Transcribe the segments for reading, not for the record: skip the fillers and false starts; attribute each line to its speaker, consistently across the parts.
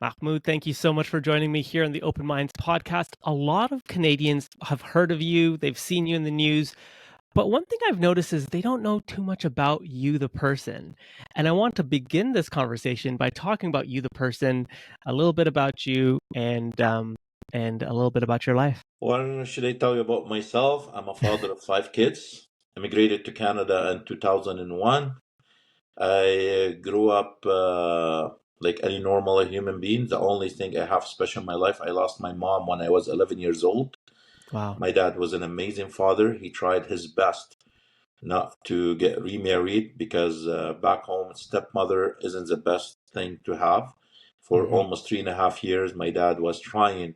Speaker 1: Mahmoud, thank you so much for joining me here on the Open Minds podcast. A lot of Canadians have heard of you, they've seen you in the news, but one thing I've noticed is they don't know too much about you, the person. And I want to begin this conversation by talking about you, the person, a little bit about you, and a little bit about your life.
Speaker 2: What should I tell you about myself? I'm a father of five kids. Immigrated to Canada in 2001. I grew up like any normal human being. The only thing I have special in my life, I lost my mom when I was 11 years old.
Speaker 1: Wow.
Speaker 2: My dad was an amazing father. He tried his best not to get remarried because back home, stepmother isn't the best thing to have. For
Speaker 1: Hmm.
Speaker 2: almost 3.5 years, my dad was trying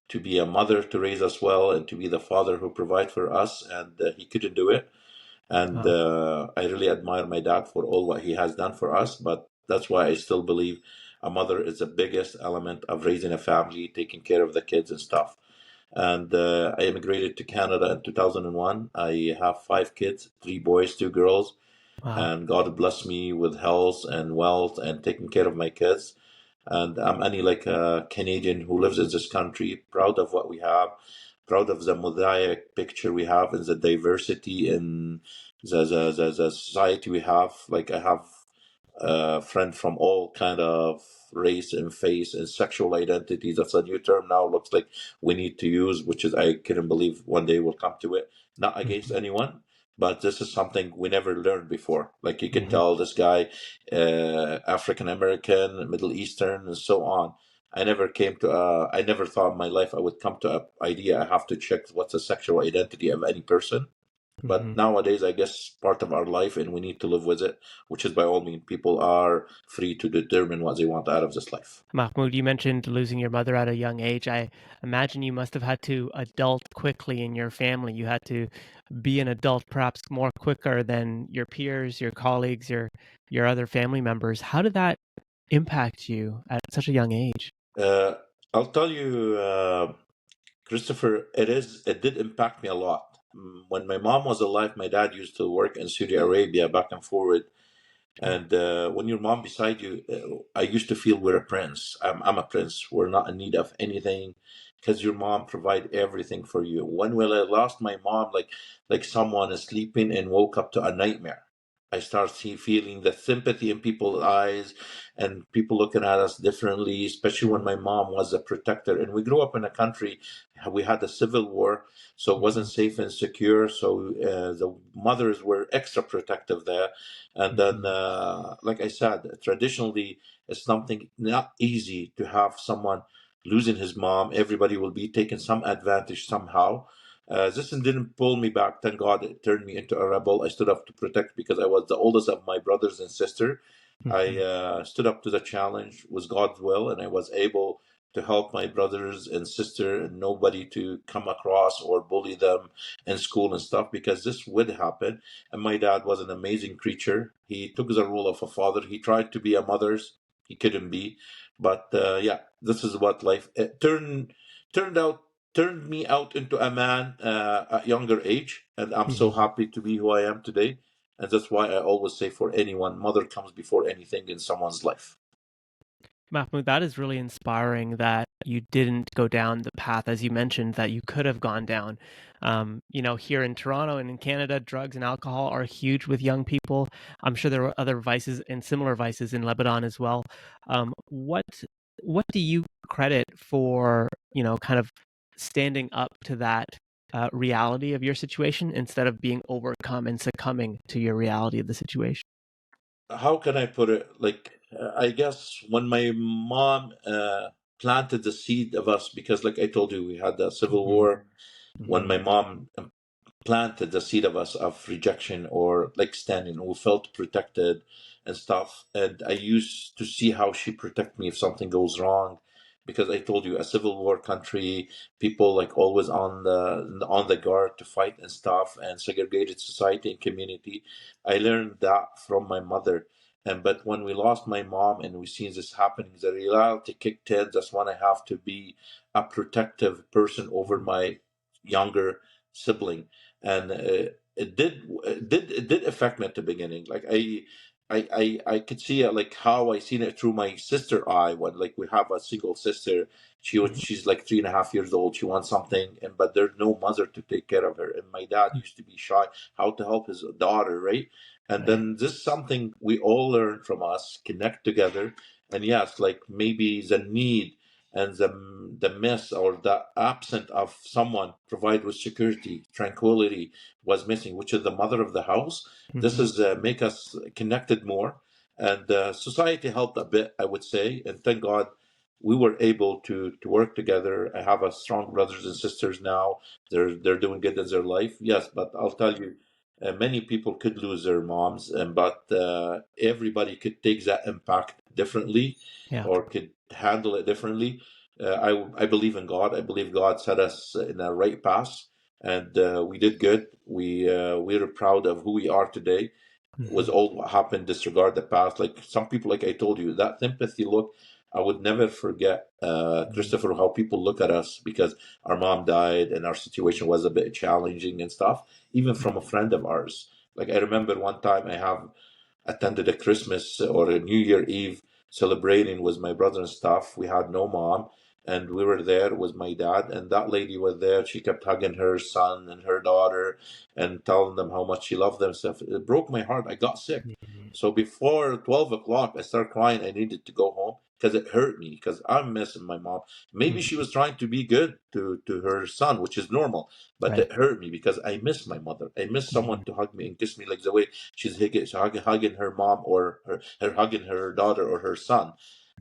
Speaker 2: to be a mother to raise us well and to be the father who provide for us, and he couldn't do it. And
Speaker 1: Wow.
Speaker 2: I really admire my dad for all what he has done for us. But that's why I still believe a mother is the biggest element of raising a family, taking care of the kids and stuff. And I immigrated to Canada in 2001. I have five kids, three boys, two girls,
Speaker 1: Wow.
Speaker 2: and God blessed me with health and wealth and taking care of my kids. And I'm any like a Canadian who lives in this country, proud of what we have, proud of the mosaic picture we have and the diversity in the society we have. Like I have a friend from all kind of race and face and sexual identity. That's a new term now. Looks like we need to use, which is I couldn't believe one day we'll come to it. Not against
Speaker 1: Hmm.
Speaker 2: anyone, but this is something we never learned before. Like you could
Speaker 1: Hmm.
Speaker 2: tell this guy, African American, Middle Eastern, and so on. I never came to. I never thought in my life I would come to a idea. I have to check what's the sexual identity of any person. But
Speaker 1: Hmm.
Speaker 2: nowadays, I guess part of our life, and we need to live with it. Which is by all means, people are free to determine what they want out of this life.
Speaker 1: Mahmoud, you mentioned losing your mother at a young age. I imagine you must have had to adult quickly in your family. You had to be an adult perhaps more quicker than your peers, your colleagues, your other family members. How did that impact you at such a young age?
Speaker 2: Uh, I'll tell you, Christopher, it did impact me a lot. When my mom was alive, my dad used to work in Saudi Arabia back and forward.
Speaker 1: Yeah.
Speaker 2: And when your mom beside you, I used to feel we're a prince. I'm a prince. We're not in need of anything because your mom provide everything for you. When I lost my mom, like someone is sleeping and woke up to a nightmare. I start feeling the sympathy in people's eyes and people looking at us differently, especially when
Speaker 1: Mm-hmm.
Speaker 2: my mom was a protector. And we grew up in a country, we had a civil war, so it wasn't safe and secure. So the mothers were extra protective there. And then,
Speaker 1: Mm-hmm.
Speaker 2: like I said, traditionally, it's something not easy to have someone losing his mom. Everybody will be taking some advantage somehow. This didn't pull me back. Thank God it turned me into a rebel. I stood up to protect because I was the oldest of my brothers and sister. I
Speaker 1: Mm-hmm.
Speaker 2: stood up to the challenge with God's will, and I was able to help my brothers and sister and nobody to come across or bully them in school and stuff because this would happen. And my dad was an amazing creature. He took the role of a father. He tried to be a mother's. He couldn't be. But yeah, this is what life turned out turned me out into a man at younger age, and I'm so
Speaker 1: Mm-hmm.
Speaker 2: happy to be who I am today. And that's why I always say for anyone, mother comes before anything in someone's life.
Speaker 1: Mahmoud, that is really inspiring that you didn't go down the path, as you mentioned, that you could have gone down. Here in Toronto and in Canada, drugs and alcohol are huge with young people. I'm sure there are other vices and similar vices in Lebanon as well. What do you credit for, kind of standing up to that reality of your situation instead of being overcome and succumbing to your reality of the situation?
Speaker 2: How can I put it? Like, I guess when my mom planted the seed of us, because like I told you, we had the civil
Speaker 1: Hmm.
Speaker 2: war. When
Speaker 1: Hmm.
Speaker 2: my mom planted the seed of us of rejection or like standing, we felt protected and stuff. And I used to see how she protect me if something goes wrong, because I told you, a civil war country, people like always on the guard to fight and stuff, and segregated society and community. I learned that from my mother. And but when we lost my mom and we seen this happening, the reality kicked in. That's when I have to be a protective person over my younger sibling. And it did affect me at the beginning. Like I could see it like how I seen it through my sister eye when like we have a single sister.
Speaker 1: Mhm.
Speaker 2: She's like 3.5 years old. She wants something, and but there's no mother to take care of her. And my dad used to be shy how to help his daughter, right? And
Speaker 1: Right.
Speaker 2: then this is something we all learn from us, connect together, and yes, like maybe the need and the miss or the absent of someone provide with security, tranquility was missing, which is the mother of the house. This
Speaker 1: Mhm.
Speaker 2: is make us connected more, and society helped a bit, I would say, and thank God we were able to work together. I have a strong brothers and sisters now. They're doing good in their life. Yes, but I'll tell you, many people could lose their moms, and but everybody could take that impact differently,
Speaker 1: Yeah.
Speaker 2: or could handle it differently. I believe in God. I believe God set us in the right path, and we did good. We're proud of who we are today. Was
Speaker 1: Mhm.
Speaker 2: all what happened. Disregard the past. Like some people, like I told you, that sympathy look. I would never forget,
Speaker 1: Mhm.
Speaker 2: Christopher, how people look at us because our mom died and our situation was a bit challenging and stuff. Even from a friend of ours. Like I remember one time I have attended a Christmas or a New Year Eve celebrating with my brother and stuff. We had no mom, and we were there with my dad, and that lady was there. She kept hugging her son and her daughter and telling them how much she loved them. Stuff. It broke my heart. I got sick.
Speaker 1: Mhm.
Speaker 2: So before 12 o'clock, I started crying. I needed to go home because it hurt me because I'm missing my mom. Maybe she
Speaker 1: Mhm.
Speaker 2: was trying to be good to her son, which is normal, but
Speaker 1: Right.
Speaker 2: it hurt me because I miss my mother. I miss someone
Speaker 1: Mhm.
Speaker 2: to hug me and kiss me like the way hugging her mom or her hugging her daughter or her son.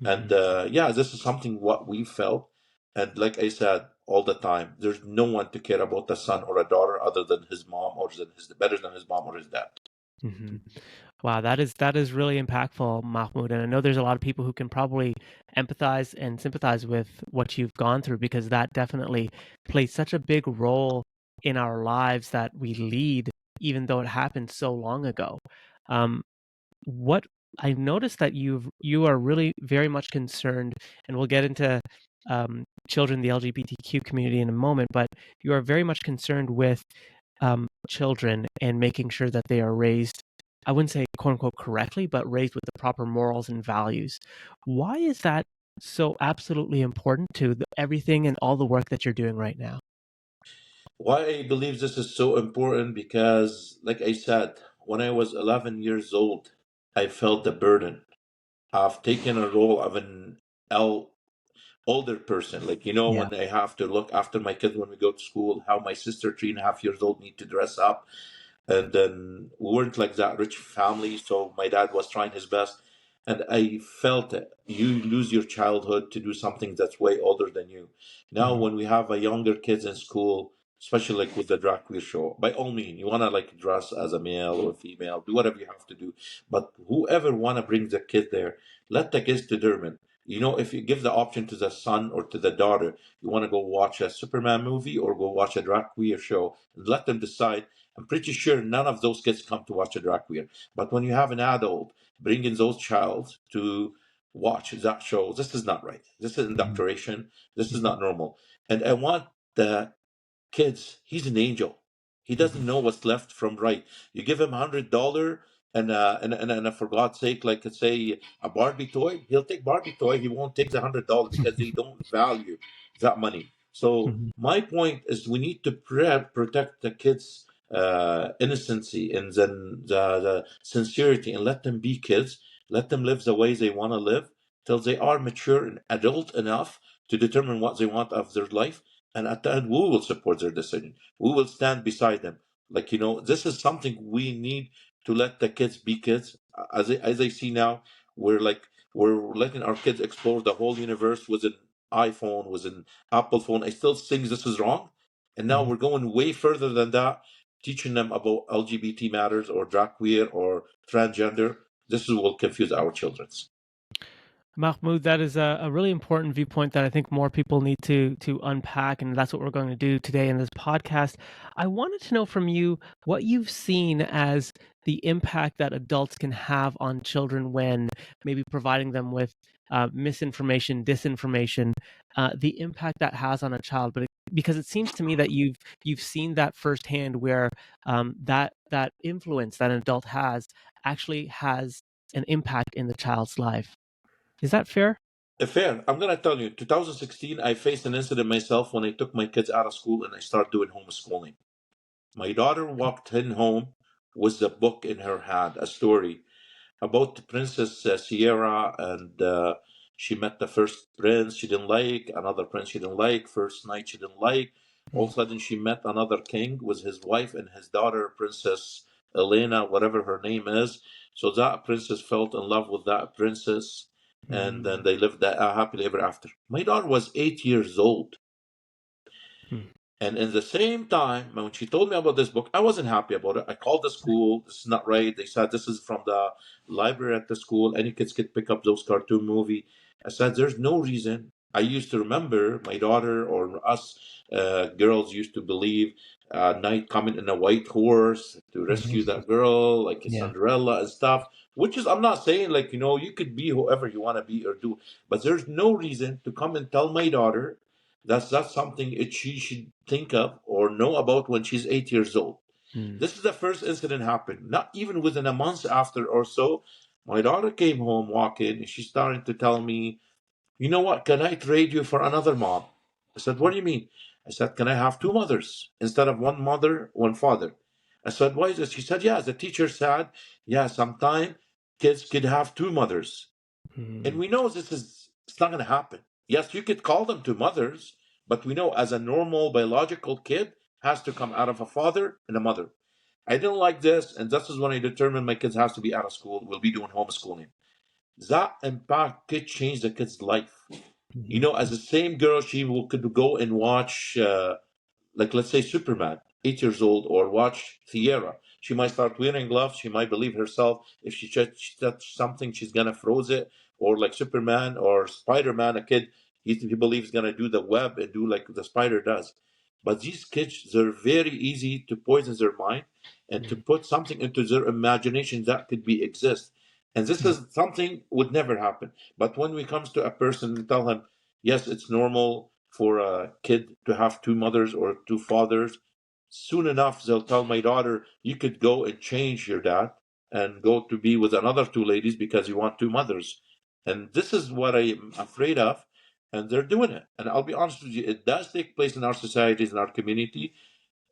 Speaker 2: And
Speaker 1: Mhm.
Speaker 2: yeah, this is something what we felt. And like I said all the time, there's no one to care about a son or a daughter other than his mom or than his better than his mom or his dad.
Speaker 1: Mhm. Wow, that is really impactful, Mahmoud. And I know there's a lot of people who can probably empathize and sympathize with what you've gone through because that definitely plays such a big role in our lives that we lead, even though it happened so long ago. Um, what I noticed that you are really very much concerned, and we'll get into children, the LGBTQ community in a moment, but you are very much concerned with children and making sure that they are raised, I wouldn't say quote unquote correctly, but raised with the proper morals and values. Why is that so absolutely important to everything and all the work that you're doing right now?
Speaker 2: Why I believe this is so important because, like I said, when I was 11 years old, I felt the burden of taking a role of an older person. Like,
Speaker 1: Yeah.
Speaker 2: when I have to look after my kids when we go to school, how my sister, 3.5 years old, need to dress up. And then we weren't like that rich family, so my dad was trying his best. And I felt it. You lose your childhood to do something that's way older than you. Now,
Speaker 1: Mhm.
Speaker 2: when we have a younger kids in school, especially like with the drag queer show, by all means, you want to like dress as a male or female, do whatever you have to do. But whoever want to bring the kid there, let the kids determine. If you give the option to the son or to the daughter, you want to go watch a Superman movie or go watch a drag queer show, let them decide. I'm pretty sure none of those kids come to watch a drag queer. But when you have an adult bringing those child to watch that show, this is not right. This is
Speaker 1: Mhm.
Speaker 2: indoctrination. This is
Speaker 1: Mhm.
Speaker 2: not normal. And I want the kids, he's an angel. He doesn't
Speaker 1: Mhm.
Speaker 2: know what's left from right. You give him $100 and for God's sake, like say a Barbie toy, he'll take Barbie toy. He won't take the $100 because they don't value that money. So
Speaker 1: Mhm.
Speaker 2: my point is, we need to protect the kids' innocency and then the sincerity, and let them be kids. Let them live the way they want to live till they are mature and adult enough to determine what they want of their life, and at the end, we will support their decision. We will stand beside them. Like, this is something we need to let the kids be kids. As I see now, we're letting our kids explore the whole universe with an iPhone, with an Apple phone. I still think this is wrong. And now
Speaker 1: Mhm.
Speaker 2: we're going way further than that, teaching them about LGBT matters or drag queer or transgender. This will confuse our children.
Speaker 1: Mahmoud, that is a really important viewpoint that I think more people need to unpack, and that's what we're going to do today in this podcast. I wanted to know from you what you've seen as the impact that adults can have on children when maybe providing them with misinformation, disinformation, the impact that has on a child. Because it seems to me that you've seen that firsthand, where that influence that an adult has actually has an impact in the child's life. Is that fair?
Speaker 2: Fair. I'm gonna tell you, 2016, I faced an incident myself when I took my kids out of school and I started doing homeschooling. My daughter walked in home with a book in her hand, a story about the Princess Sierra, and she met the first prince she didn't like, another prince she didn't like, first night she didn't like. All of
Speaker 1: Mm,
Speaker 2: a sudden, she met another king with his wife and his daughter, Princess Elena, whatever her name is. So that princess fell in love with that princess, and then
Speaker 1: mm,
Speaker 2: they lived that happily ever after. My daughter was 8 years old.
Speaker 1: mm,
Speaker 2: And in the same time, when she told me about this book, I wasn't happy about it. I called the school. This is not right. They said this is from the library at the school. Any kids could pick up those cartoon movie. I said there's no reason. I used to remember my daughter or us girls used to believe knight coming in a white horse to rescue
Speaker 1: mhm.
Speaker 2: that girl, like a
Speaker 1: Yeah.
Speaker 2: Cinderella and stuff. Which is, I'm not saying like you could be whoever you want to be or do, but there's no reason to come and tell my daughter that's something it she should think of or know about when she's 8 years old.
Speaker 1: Mm,
Speaker 2: This is the first incident happened. Not even within a month after or so, my daughter came home walking and she started to tell me, "You know what? Can I trade you for another mom?" I said, "What do you mean?" I said, "Can I have two mothers instead of one mother, one father?" I said, "Why is this?" She said, "Yeah, the teacher said, yeah, sometime kids could have two mothers." And
Speaker 1: mm,
Speaker 2: we know this is it's not going to happen. Yes, you could call them two mothers, but we know as a normal biological kid has to come out of a father and a mother. I didn't like this, and this is when I determined my kids has to be out of school. We'll be doing homeschooling. That impact could change the kid's life.
Speaker 1: mhm,
Speaker 2: As the same girl, could go and watch like let's say Superman, 8 years old, or watch Sierra. She might start wearing gloves. She might believe herself if she touch something, she's gonna froze it. Or like Superman or Spider Man, a kid he believes gonna do the web and do like the spider does. But these kids, they're very easy to poison their mind and to
Speaker 1: mm,
Speaker 2: put something into their imagination that could be exist. And this
Speaker 1: mm,
Speaker 2: is something would never happen. But when we comes to a person and tell him, yes, it's normal for a kid to have two mothers or two fathers. Soon enough, they'll tell my daughter, you could go and change your dad and go to be with another two ladies because you want two mothers. And this is what I'm afraid of. And they're doing it. And I'll be honest with you, it does take place in our societies, in our community.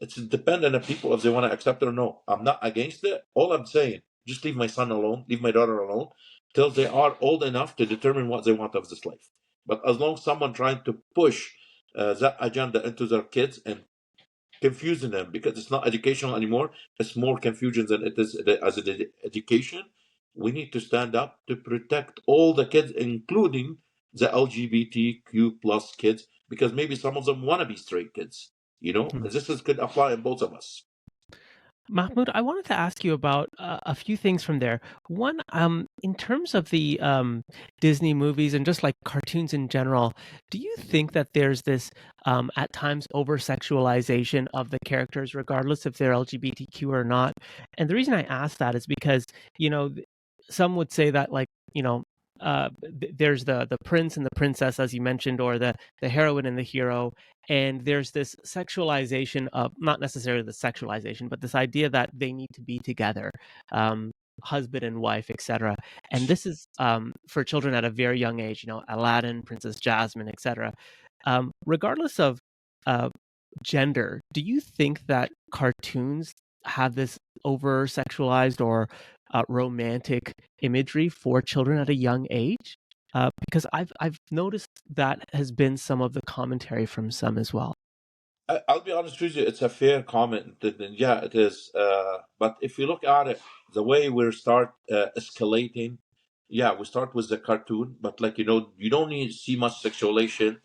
Speaker 2: It's dependent on people if they want to accept it or no. I'm not against it. All I'm saying, just leave my son alone, leave my daughter alone, till they are old enough to determine what they want of this life. But as long as someone trying to push that agenda into their kids and confusing them because it's not educational anymore, it's more confusion than it is as an education. We need to stand up to protect all the kids, including the LGBTQ plus kids, because maybe some of them want to be straight kids.
Speaker 1: mm.
Speaker 2: And could apply in both of us.
Speaker 1: Mahmoud, I wanted to ask you about a few things from there. One, in terms of the Disney movies and just like cartoons in general, do you think that there's this at times over sexualization of the characters, regardless if they're LGBTQ or not? And the reason I ask that is because, you know, some would say that like, there's the prince and the princess, as you mentioned, or the heroine and the hero, and there's this sexualization of not necessarily the sexualization but this idea that they need to be together, um, husband and wife, etc. And this is for children at a very young age, Aladdin, Princess Jasmine, etc. Regardless of uh, gender, do you think that cartoons have this over sexualized or romantic imagery for children at a young age? Because I've noticed that has been some of the commentary from some as well.
Speaker 2: I'll be honest with you, it's a fair comment. Yeah, it is. But if you look at it, the way we start escalating, yeah, we start with the cartoon, but like you don't need to see much sexualization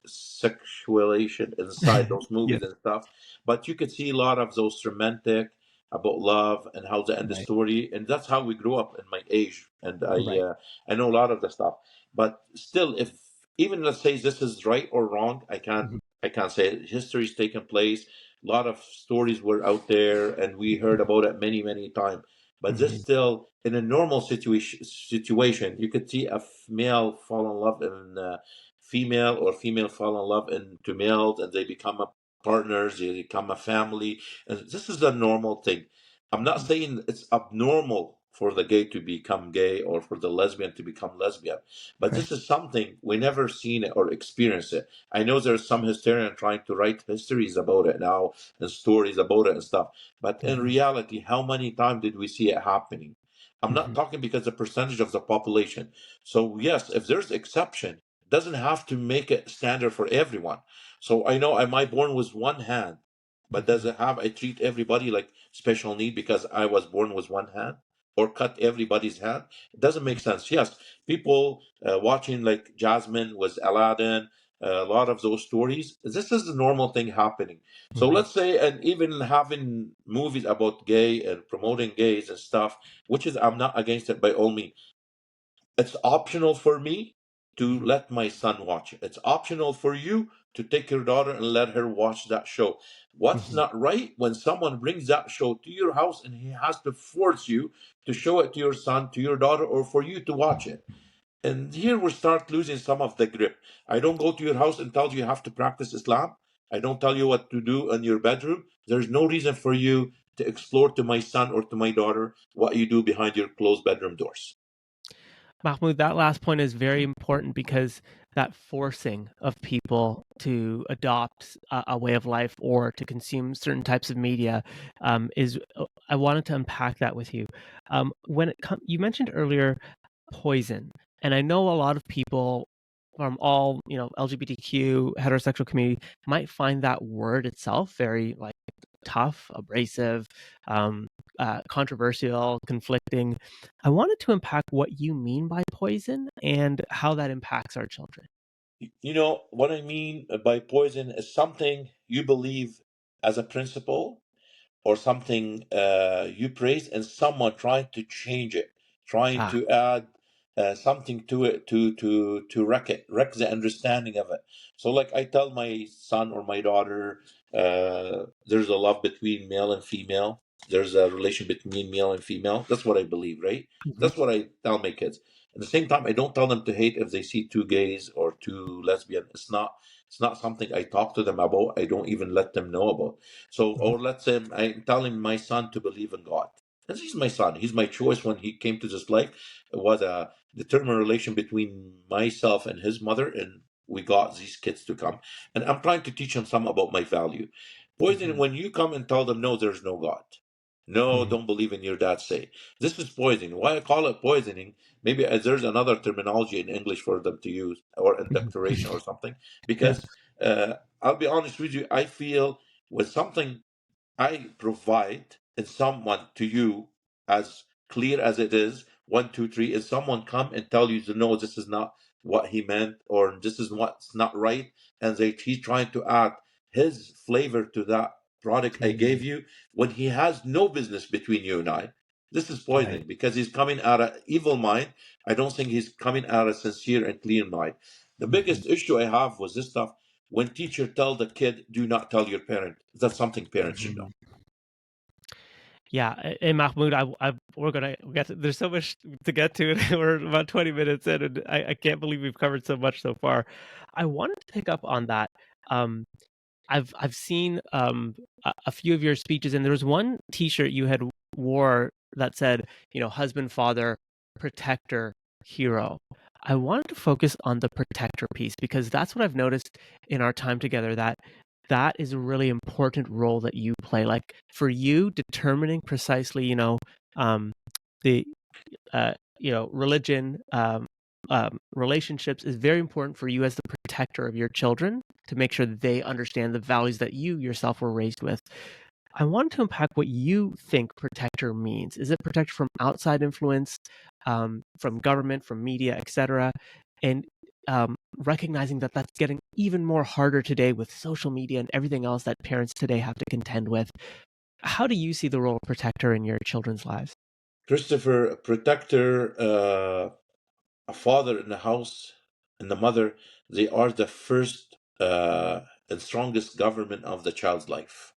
Speaker 2: inside those
Speaker 1: Yeah.
Speaker 2: movies and stuff. But you could see a lot of those romantic about love and how they end the
Speaker 1: Right.
Speaker 2: story, and that's how we grew up in my age. And
Speaker 1: Right.
Speaker 2: I know a lot of the stuff. But still, if even let's say this is right or wrong,
Speaker 1: Mhm,
Speaker 2: I can't say it. History's taken place. A lot of stories were out there, and we heard about it many, many times. But this
Speaker 1: mhm,
Speaker 2: still, in a normal situation, you could see a male fall in love in female, or female fall in love into males, and they become partners. They become a family, and this is a normal thing. I'm not saying it's abnormal for the gay to become gay or for the lesbian to become lesbian. But
Speaker 1: Right.
Speaker 2: this is something we never seen it or experienced it. I know there's some historian trying to write histories about it now and stories about it and stuff. But in
Speaker 1: Hmm.
Speaker 2: reality, how many times did we see it happening? I'm not
Speaker 1: Hmm.
Speaker 2: talking because the percentage of the population. So yes, if there's exception, it doesn't have to make it standard for everyone. So I know I might born with one hand, but does
Speaker 1: Hmm.
Speaker 2: it have I treat everybody like special need because I was born with one hand? Or cut everybody's hand? It doesn't make sense. Yes, people watching like Jasmine was Aladdin, a lot of those stories. This is the normal thing happening. So
Speaker 1: Hmm.
Speaker 2: let's say, and even having movies about gay and promoting gays and stuff, which is I'm not against it by all means. It's optional for me to
Speaker 1: Hmm.
Speaker 2: let my son watch it. It's optional for you to take your daughter and let her watch that show. What's
Speaker 1: Hmm.
Speaker 2: not right when someone brings that show to your house and he has to force you to show it to your son, to your daughter, or for you to watch it. And here we start losing some of the grip. I don't go to your house and tell you you have to practice Islam. I don't tell you what to do in your bedroom. There's no reason for you to explore to my son or to my daughter what you do behind your closed bedroom doors.
Speaker 1: Mahmoud, that last point is very important because that forcing of people to adopt a way of life or to consume certain types of media is. I wanted to unpack that with you. You mentioned earlier poison, and I know a lot of people from all LGBTQ heterosexual community might find that word itself very like tough, abrasive, um, controversial, conflicting. I wanted to unpack what you mean by poison and how that impacts our children.
Speaker 2: You know, what I mean by poison is something you believe as a principle or something you praise and someone trying to change it, trying
Speaker 1: Ah.
Speaker 2: to add something to it to wreck the understanding of it. So like I tell my son or my daughter, there's a love between male and female, there's a relation between male and female. That's what I believe, right?
Speaker 1: Mhm.
Speaker 2: That's what I tell my kids. At the same time, I don't tell them to hate if they see two gays or two lesbian. It's not something I talk to them about. I don't even let them know about. So,
Speaker 1: Mhm.
Speaker 2: or let's say I'm telling my son to believe in God. And he's my son. He's my choice when he came to this life. It was a determined relation between myself and his mother, and we got these kids to come. And I'm trying to teach them some about my value. Poison,
Speaker 1: Mhm.
Speaker 2: when you come and tell them, no, there's no God. No,
Speaker 1: Mhm.
Speaker 2: don't believe in your dad say. This is poisoning. Why I call it poisoning? Maybe there's another terminology in English for them to use, or in
Speaker 1: Mhm.
Speaker 2: declaration or something.
Speaker 1: Yeah.
Speaker 2: Because I'll be honest with you, I feel when something I provide in someone to you as clear as it is, one, two, three, is someone come and tell you to know this is not what he meant or this is what's not right, and he's trying to add his flavor to that product I
Speaker 1: Mhm.
Speaker 2: gave you when he has no business between you and I. This is
Speaker 1: Right.
Speaker 2: poisoning because he's coming out of evil mind. I don't think he's coming out of sincere and clear mind. The
Speaker 1: Mhm.
Speaker 2: biggest issue I have was this stuff when teacher tell the kid, do not tell your parent. That's something parents should know.
Speaker 1: Mhm. Yeah, and Mahmoud, we're gonna get there's so much to get to. We're about 20 minutes in, and I can't believe we've covered so much so far. I wanted to pick up on that. Um, I've seen a few of your speeches, and there was one T-shirt you had wore that said, husband, father, protector, hero. I wanted to focus on the protector piece because that's what I've noticed in our time together that is a really important role that you play. Like for you, determining precisely, um, the religion, relationships is very important for you as the protector of your children to make sure that they understand the values that you yourself were raised with. I want to unpack what you think protector means. Is it protector from outside influence, from government, from media, etc., and recognizing that that's getting even more harder today with social media and everything else that parents today have to contend with. How do you see the role of protector in your children's lives?
Speaker 2: Christopher, a protector, a father in the house, and the mother, they are the first and strongest government of the child's life.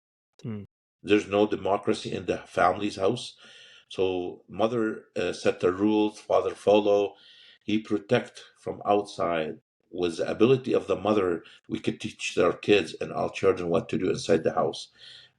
Speaker 1: Mm.
Speaker 2: There's no democracy in the family's house. So mother set the rules, father follow. He protect from outside. With the ability of the mother, we could teach our kids and our children what to do inside the house.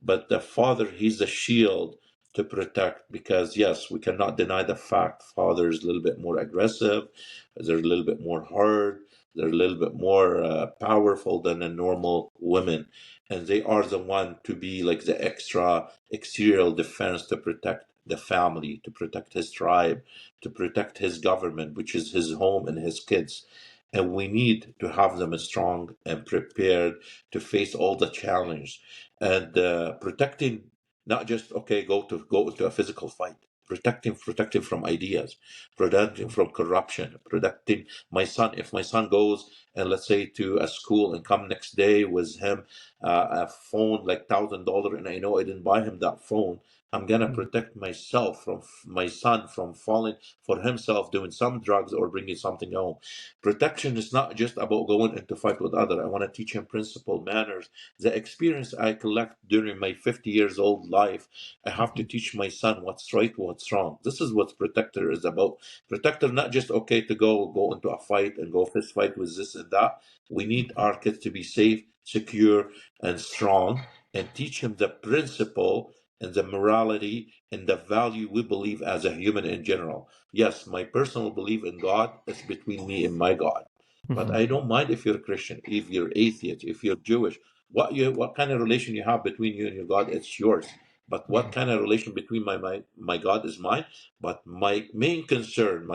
Speaker 2: But the father, he's the shield to protect, because yes, we cannot deny the fact father is a little bit more aggressive, they're a little bit more hard, they're a little bit more powerful than a normal woman, and they are the one to be like the extra exterior defense to protect the family, to protect his tribe, to protect his government, which is his home and his kids. And we need to have them strong and prepared to face all the challenge, and protecting, not just okay go into a physical fight, protecting from ideas, protecting
Speaker 1: Mhm.
Speaker 2: from corruption, protecting my son. If my son goes and let's say to a school and come next day with him a phone like $1,000, and I know I didn't buy him that phone, I'm gonna
Speaker 1: Mhm.
Speaker 2: protect myself from my son from falling for himself doing some drugs or bringing something home. Protection is not just about going into fight with other. I want to teach him principle, manners, the experience I collect during my 50 years old life. I have to
Speaker 1: Mhm.
Speaker 2: teach my son what's right, what's wrong. This is what protector is about. Protector, not just okay to go into a fight and go fist fight with this and that. We need
Speaker 1: Mhm.
Speaker 2: our kids to be safe, secure, and strong, and teach him the principle and the morality and the value we believe as a human in general. Yes, my personal belief in God is between me and my God. But
Speaker 1: Mhm.
Speaker 2: I don't mind if you're Christian, if you're atheist, if you're Jewish, what kind of relation you have between you and your God, it's yours. But what
Speaker 1: Mhm.
Speaker 2: kind of relation between my God is mine. But my main concern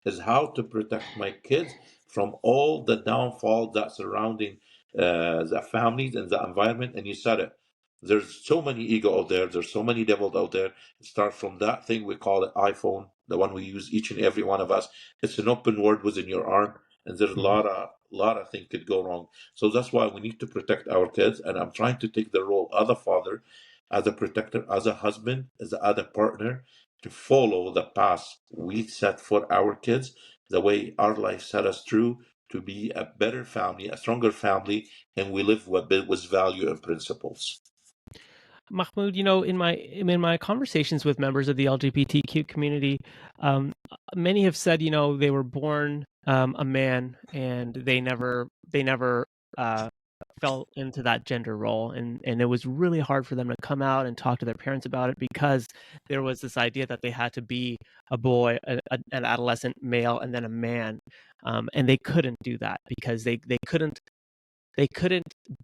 Speaker 2: is how to protect my kids from all the downfall that surrounding the families and the environment. And you said it. There's so many ego out there. There's so many devils out there. Start from that thing we call it iPhone, the one we use each and every one of us. It's an open word within your arm, and there's a
Speaker 1: Mhm.
Speaker 2: lot of things could go wrong. So that's why we need to protect our kids. And I'm trying to take the role as a father, as a protector, as a husband, as a other partner, to follow the path we set for our kids, the way our life set us through, to be a better family, a stronger family, and we live with value and principles.
Speaker 1: Mahmoud, in my conversations with members of the LGBTQ community, many have said, they were born a man and they never uh, fell into that gender role, and it was really hard for them to come out and talk to their parents about it because there was this idea that they had to be a boy, an adolescent male, and then a man, and they couldn't do that because they couldn't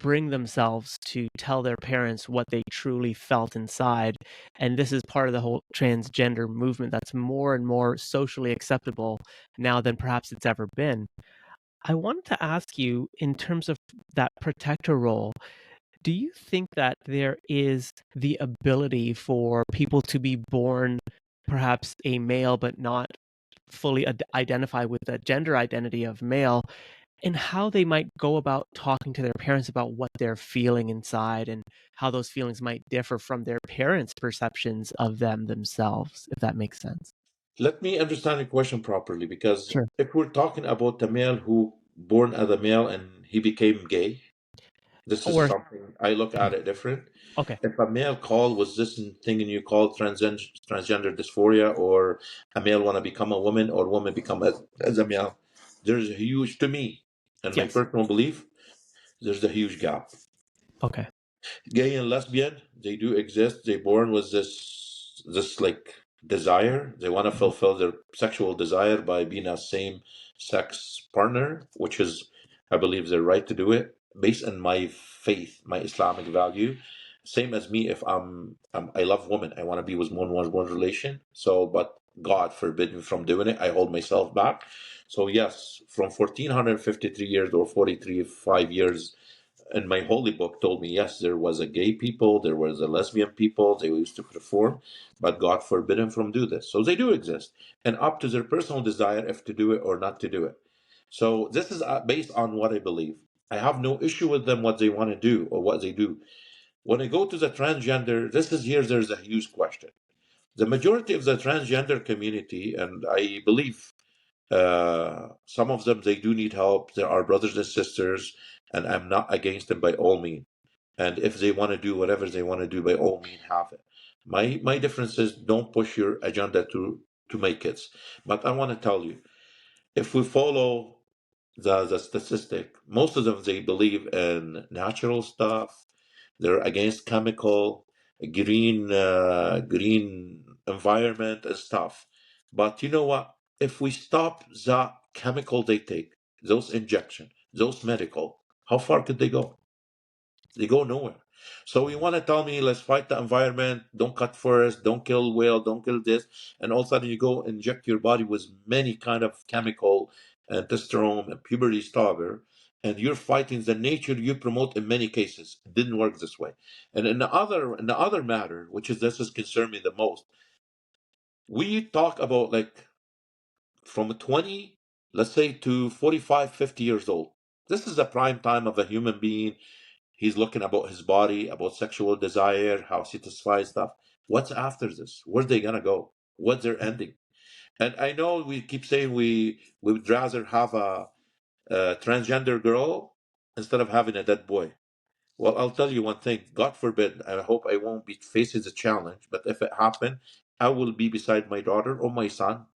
Speaker 1: bring themselves to tell their parents what they truly felt inside. And this is part of the whole transgender movement that's more and more socially acceptable now than perhaps it's ever been. I wanted to ask you, in terms of that protector role, do you think that there is the ability for people to be born perhaps a male but not fully identify with the gender identity of male, and how they might go about talking to their parents about what they're feeling inside and how those feelings might differ from their parents' perceptions of them themselves, if that makes sense?
Speaker 2: Let me understand the question properly, because
Speaker 1: Sure.
Speaker 2: if we're talking about a male who born as a male and he became gay, this is
Speaker 1: Or
Speaker 2: something I look at it different.
Speaker 1: okay.
Speaker 2: If a male call was this thing you call transgender dysphoria, or a male want to become a woman or woman become as a male, there's a huge, to me, and my
Speaker 1: Yes.
Speaker 2: personal belief, there's a huge gap.
Speaker 1: Okay.
Speaker 2: Gay and lesbian, they do exist. They born with this like desire. They want to
Speaker 1: Mhm.
Speaker 2: fulfill their sexual desire by being a same sex partner, which is, I believe, their right to do it based on my faith, my Islamic value. Same as me, if I love women, I want to be with one relation. So, but God forbid me from doing it. I hold myself back. So yes, from 1453 years or 43 5 years in my holy book told me, yes, there was a gay people, there was a lesbian people, they used to perform, but God forbid them from do this. So they do exist, and up to their personal desire if to do it or not to do it. So this is based on what I believe. I have no issue with them what they want to do or what they do. When I go to the transgender, this is here. There's a huge question. The majority of the transgender community, and I believe some of them, they do need help. There are brothers and sisters, and I'm not against them by all means. And if they want to do whatever they want to do, by all means, have it. My difference is don't push your agenda to my kids. But I want to tell you, if we follow the statistic, most of them they believe in natural stuff. They're against chemical. green environment and stuff. But you know what? If we stop the chemical they take, those injection, those medical, how far could they go? They go nowhere. So you want to tell me, let's fight the environment, don't cut forests, don't kill whale, don't kill this, and all of a sudden you go inject your body with many kind of chemical and testosterone and puberty stopper, and you're fighting the nature you promote in many cases. It didn't work this way. And in the other matter, which is this is concerned me the most, we talk about like from 20, let's say to 45, 50 years old. This is the prime time of a human being. He's looking about his body, about sexual desire, how he satisfies stuff. What's after this? Where they gonna go? What's their ending? And I know we keep saying we would rather have a transgender girl instead of having a dead boy. Well, I'll tell you one thing. God forbid, I hope I won't be facing the challenge, but if it happens, I will be beside my daughter or my son,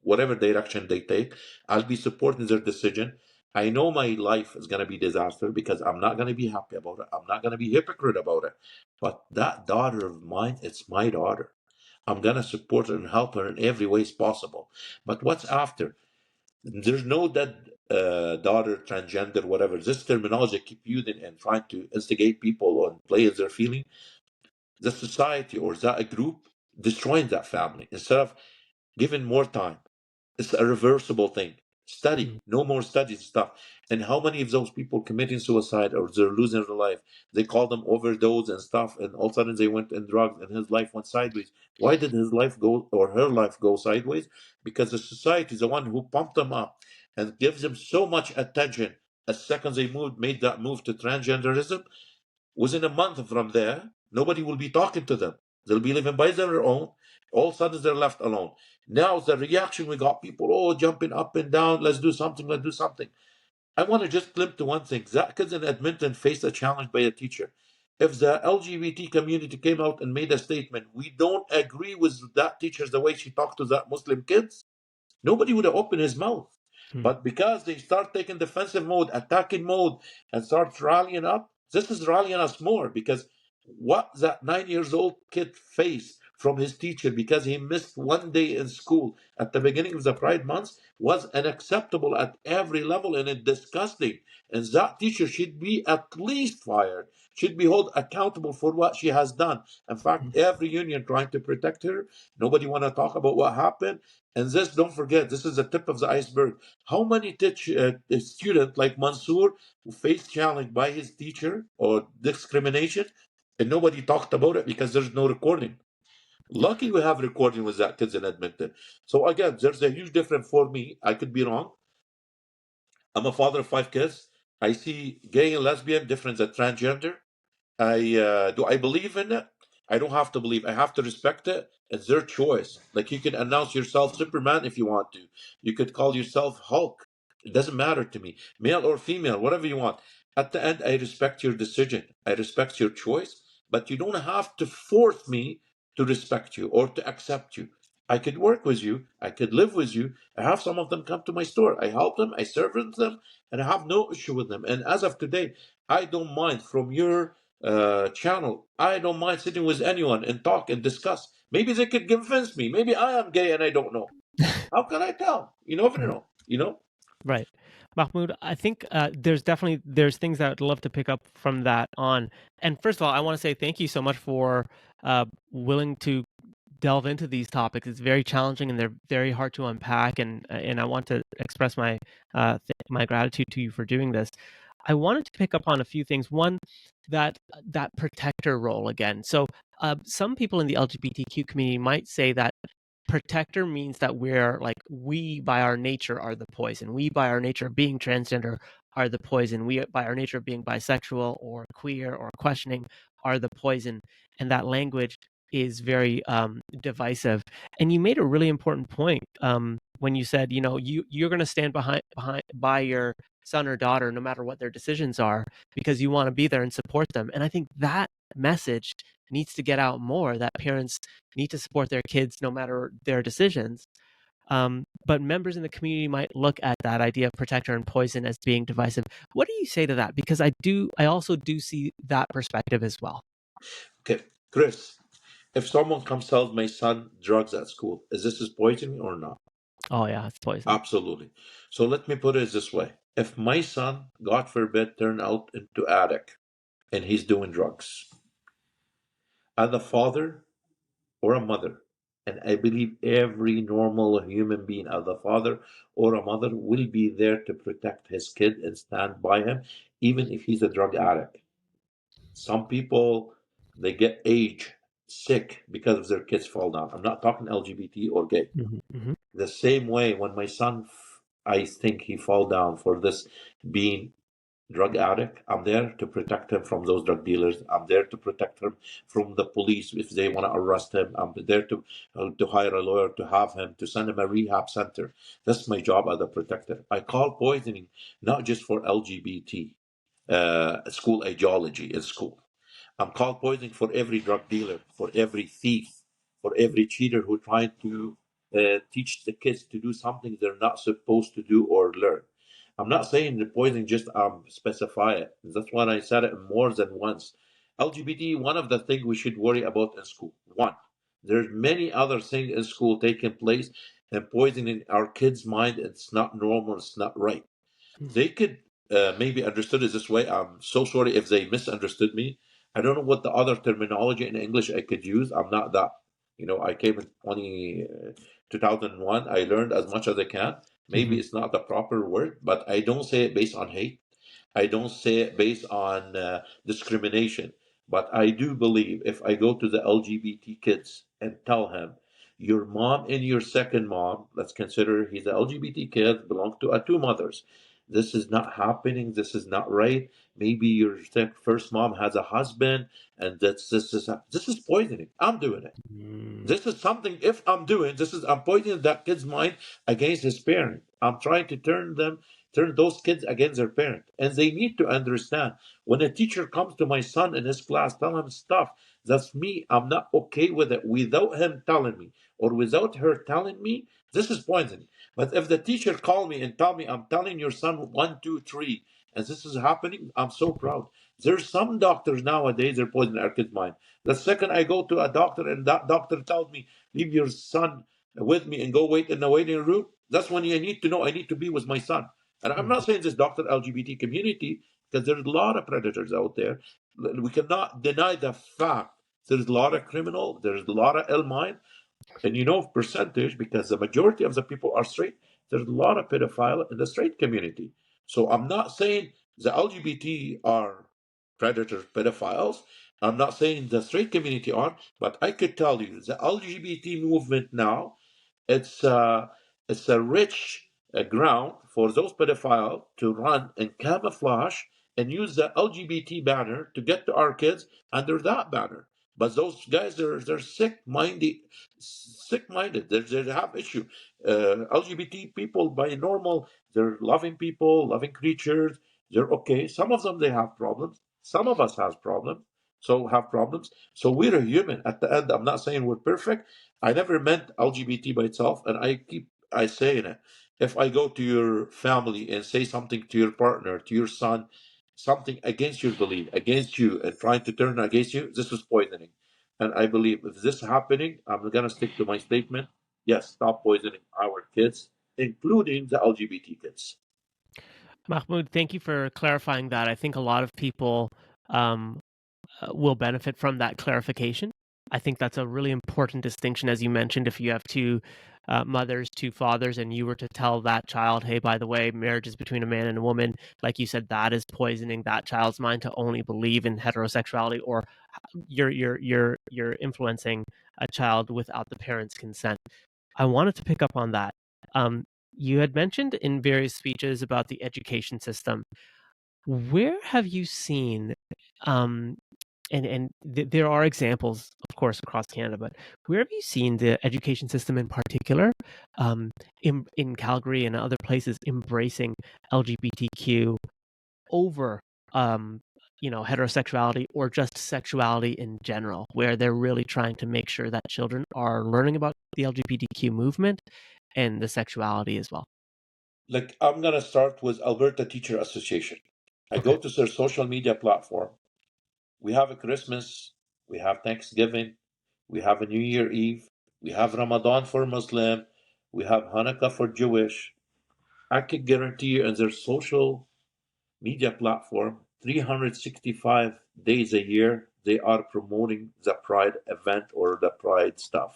Speaker 2: whatever direction they take. I'll be supporting their decision. I know my life is going to be disaster because I'm not going to be happy about it. I'm not going to be hypocrite about it. But that daughter of mine, it's my daughter. I'm going to support her and help her in every way possible. But what's after? There's no dead daughter, transgender, whatever. This terminology keep using and trying to instigate people on play their feeling. The society or that group destroying that family instead of giving more time. It's a reversible thing. Study,
Speaker 1: Mm.
Speaker 2: no more studies stuff. And how many of those people committing suicide or they're losing their life? They call them overdose and stuff, and all of a sudden they went in drugs and his life went sideways. Why did his life go or her life go sideways? Because the society is the one who pumped them up and gives them so much attention. As second they made that move to transgenderism, within a month from there, nobody will be talking to them. They'll be living by their own. All of a sudden, they're left alone. Now, the reaction we got people, oh, jumping up and down, let's do something, let's do something. I want to just glimpse to one thing. That kids in Edmonton faced a challenge by a teacher. If the LGBT community came out and made a statement, we don't agree with that teacher, the way she talked to that Muslim kids, nobody would have opened his mouth.
Speaker 1: Mm.
Speaker 2: But because they start taking defensive mode, attacking mode, and start rallying up, this is rallying us more because what that 9 years old kid faced from his teacher because he missed one day in school at the beginning of the Pride months was unacceptable at every level and it's disgusting. And that teacher should be at least fired, should be held accountable for what she has done. In fact,
Speaker 1: Mm.
Speaker 2: every union trying to protect her, nobody want to talk about what happened. And this, don't forget, this is the tip of the iceberg. How many students like Mansour who faced challenge by his teacher or discrimination, and nobody talked about it because there's no recording. Lucky we have recording with that kids in Edmonton. So again, there's a huge difference for me. I could be wrong. I'm a father of 5 kids. I see gay and lesbian different than transgender. I believe in it? I don't have to believe. I have to respect it. It's their choice. Like you can announce yourself Superman if you want to. You could call yourself Hulk. It doesn't matter to me, male or female, whatever you want. At the end, I respect your decision. I respect your choice, but you don't have to force me to respect you or to accept you. I could work with you. I could live with you. I have some of them come to my store. I help them. I service them, and I have no issue with them. And as of today, I don't mind from your channel. I don't mind sitting with anyone and talk and discuss. Maybe they could convince me. Maybe I am gay and I don't know. How can I tell? You never
Speaker 1: Right.
Speaker 2: know. You know.
Speaker 1: Right. Mahmoud, I think there's things that I'd love to pick up from that on. And first of all, I want to say thank you so much for willing to delve into these topics. It's very challenging and they're very hard to unpack. And I want to express my gratitude to you for doing this. I wanted to pick up on a few things. One, that protector role again. So some people in the LGBTQ community might say that protector means that we by our nature are the poison. We by our nature of being transgender are the poison. We by our nature of being bisexual or queer or questioning are the poison. And that language is very divisive. And you made a really important point when you said, you're going to stand behind by your son or daughter no matter what their decisions are because you want to be there and support them. And I think that message needs to get out more, that parents need to support their kids no matter their decisions. But members in the community might look at that idea of protector and poison as being divisive. What do you say to that? Because I also do see that perspective as well.
Speaker 2: Okay. Chris, if someone comes tells my son drugs at school, is this his poisoning or not?
Speaker 1: Oh yeah, it's poisoning.
Speaker 2: Absolutely. So let me put it this way. If my son, God forbid, turn out into addict and he's doing drugs, as a father or a mother, and I believe every normal human being as a father or a mother will be there to protect his kid and stand by him, even if he's a drug addict. Some people they get age sick because their kids fall down. I'm not talking LGBT or gay.
Speaker 1: Hmm. Hmm.
Speaker 2: The same way when my son, I think he fall down for this being drug addict. I'm there to protect him from those drug dealers. I'm there to protect him from the police if they want to arrest him. I'm there to hire a lawyer to have him to send him a rehab center. That's my job as a protector. I call poisoning not just for LGBT school ideology in school. I'm called poisoning for every drug dealer, for every thief, for every cheater who tried to teach the kids to do something they're not supposed to do or learn. I'm not saying the poisoning just specify it. That's why I said it more than once. LGBT, one of the things we should worry about in school. One, there's many other things in school taking place and poisoning our kids' mind. It's not normal. It's not right. They could maybe understood it this way. I'm so sorry if they misunderstood me. I don't know what the other terminology in English I could use. I'm not that, I came in 2001. I learned as much as I can. Maybe
Speaker 1: Hmm.
Speaker 2: it's not the proper word, but I don't say it based on hate. I don't say it based on discrimination, but I do believe if I go to the LGBT kids and tell him, your mom and your second mom, let's consider he's an LGBT kid, belong to two mothers. This is not happening. This is not right. Maybe your first mom has a husband, and this is poisoning. I'm doing it.
Speaker 1: Mm.
Speaker 2: This is something, if I'm doing, this is, I'm pointing that kid's mind against his parent. I'm trying to turn those kids against their parent. And they need to understand when a teacher comes to my son in his class, tell him stuff. That's me. I'm not okay with it without him telling me or without her telling me. This is poisoning. But if the teacher call me and tell me, I'm telling your son one, two, three, and this is happening, I'm so proud. There's some doctors nowadays, they're poisoning our kids' mind. The second I go to a doctor and that doctor tells me, leave your son with me and go wait in the waiting room, that's when you need to know I need to be with my son. And I'm not saying this doctor LGBT community, because there's a lot of predators out there. We cannot deny the fact there's a lot of criminal, there's a lot of ill mind, and percentage because the majority of the people are straight. There's a lot of pedophile in the straight community. So I'm not saying the LGBT are predators, pedophiles. I'm not saying the straight community are, but I could tell you the LGBT movement now, it's uh, it's a rich ground for those pedophiles to run and camouflage and use the LGBT banner to get to our kids under that banner. But those guys, they're sick-minded. They have issue. LGBT people, by normal, they're loving people, loving creatures. They're okay. Some of them they have problems. Some of us has problems. So have problems. So we're a human. At the end, I'm not saying we're perfect. I never meant LGBT by itself, and I saying it. If I go to your family and say something to your partner, to your son, something against your belief, against you, and trying to turn against you, this is poisoning. And I believe if this is happening, I'm gonna stick to my statement. Yes, stop poisoning our kids, including the LGBT kids.
Speaker 1: Mahmoud, thank you for clarifying that. I think a lot of people um, will benefit from that clarification. I think that's a really important distinction, as you mentioned. If you have two mothers, two fathers, and you were to tell that child, "Hey, by the way, marriage is between a man and a woman," like you said, that is poisoning that child's mind to only believe in heterosexuality, or you're influencing a child without the parents' consent. I wanted to pick up on that. Um, you had mentioned in various speeches about the education system. Where have you seen um, there are examples, of course, across Canada, but where have you seen the education system in particular, in Calgary and other places, embracing LGBTQ over, um, heterosexuality or just sexuality in general, where they're really trying to make sure that children are learning about the LGBTQ movement and the sexuality as well?
Speaker 2: Like I'm gonna start with Alberta Teacher Association. I
Speaker 1: Okay.
Speaker 2: go to their social media platform. We have a Christmas. we have Thanksgiving, we have a New Year Eve, we have Ramadan for Muslim, we have Hanukkah for Jewish. I can guarantee you, in their social media platform, 365 days a year, they are promoting the Pride event or the Pride stuff.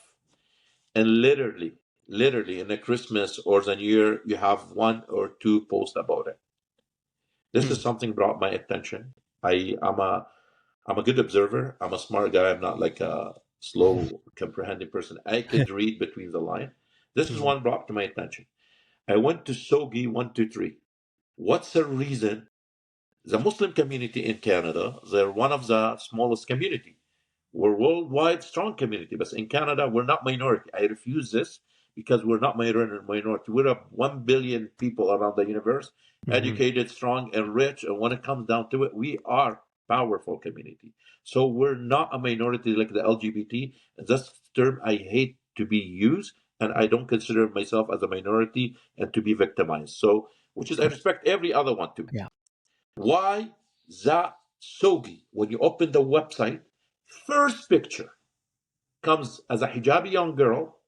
Speaker 2: And literally in the Christmas or the New Year, you have one or two posts about it. This is
Speaker 1: Mm.
Speaker 2: something brought my attention. I'm a good observer. I'm a smart guy. I'm not like a slow comprehending person. I could read between the line. This is
Speaker 1: Mhm.
Speaker 2: one brought to my attention. I went to Sogi 123. What's the reason? The Muslim community in Canada, they're one of the smallest community. We're worldwide strong community, but in Canada, we're not minority. I refuse this because we're not minority. We're a 1 billion people around the universe,
Speaker 1: Mhm.
Speaker 2: educated, strong, and rich. And when it comes down to it, we are powerful community. So we're not a minority like the LGBT. And that's the term I hate to be used. And I
Speaker 1: Mm.
Speaker 2: don't consider myself as a minority and to be victimized. So, which is, I
Speaker 1: Okay.
Speaker 2: respect every other one too.
Speaker 1: Yeah.
Speaker 2: Why that Sogi? When you open the website, first picture comes as a hijabi young girl,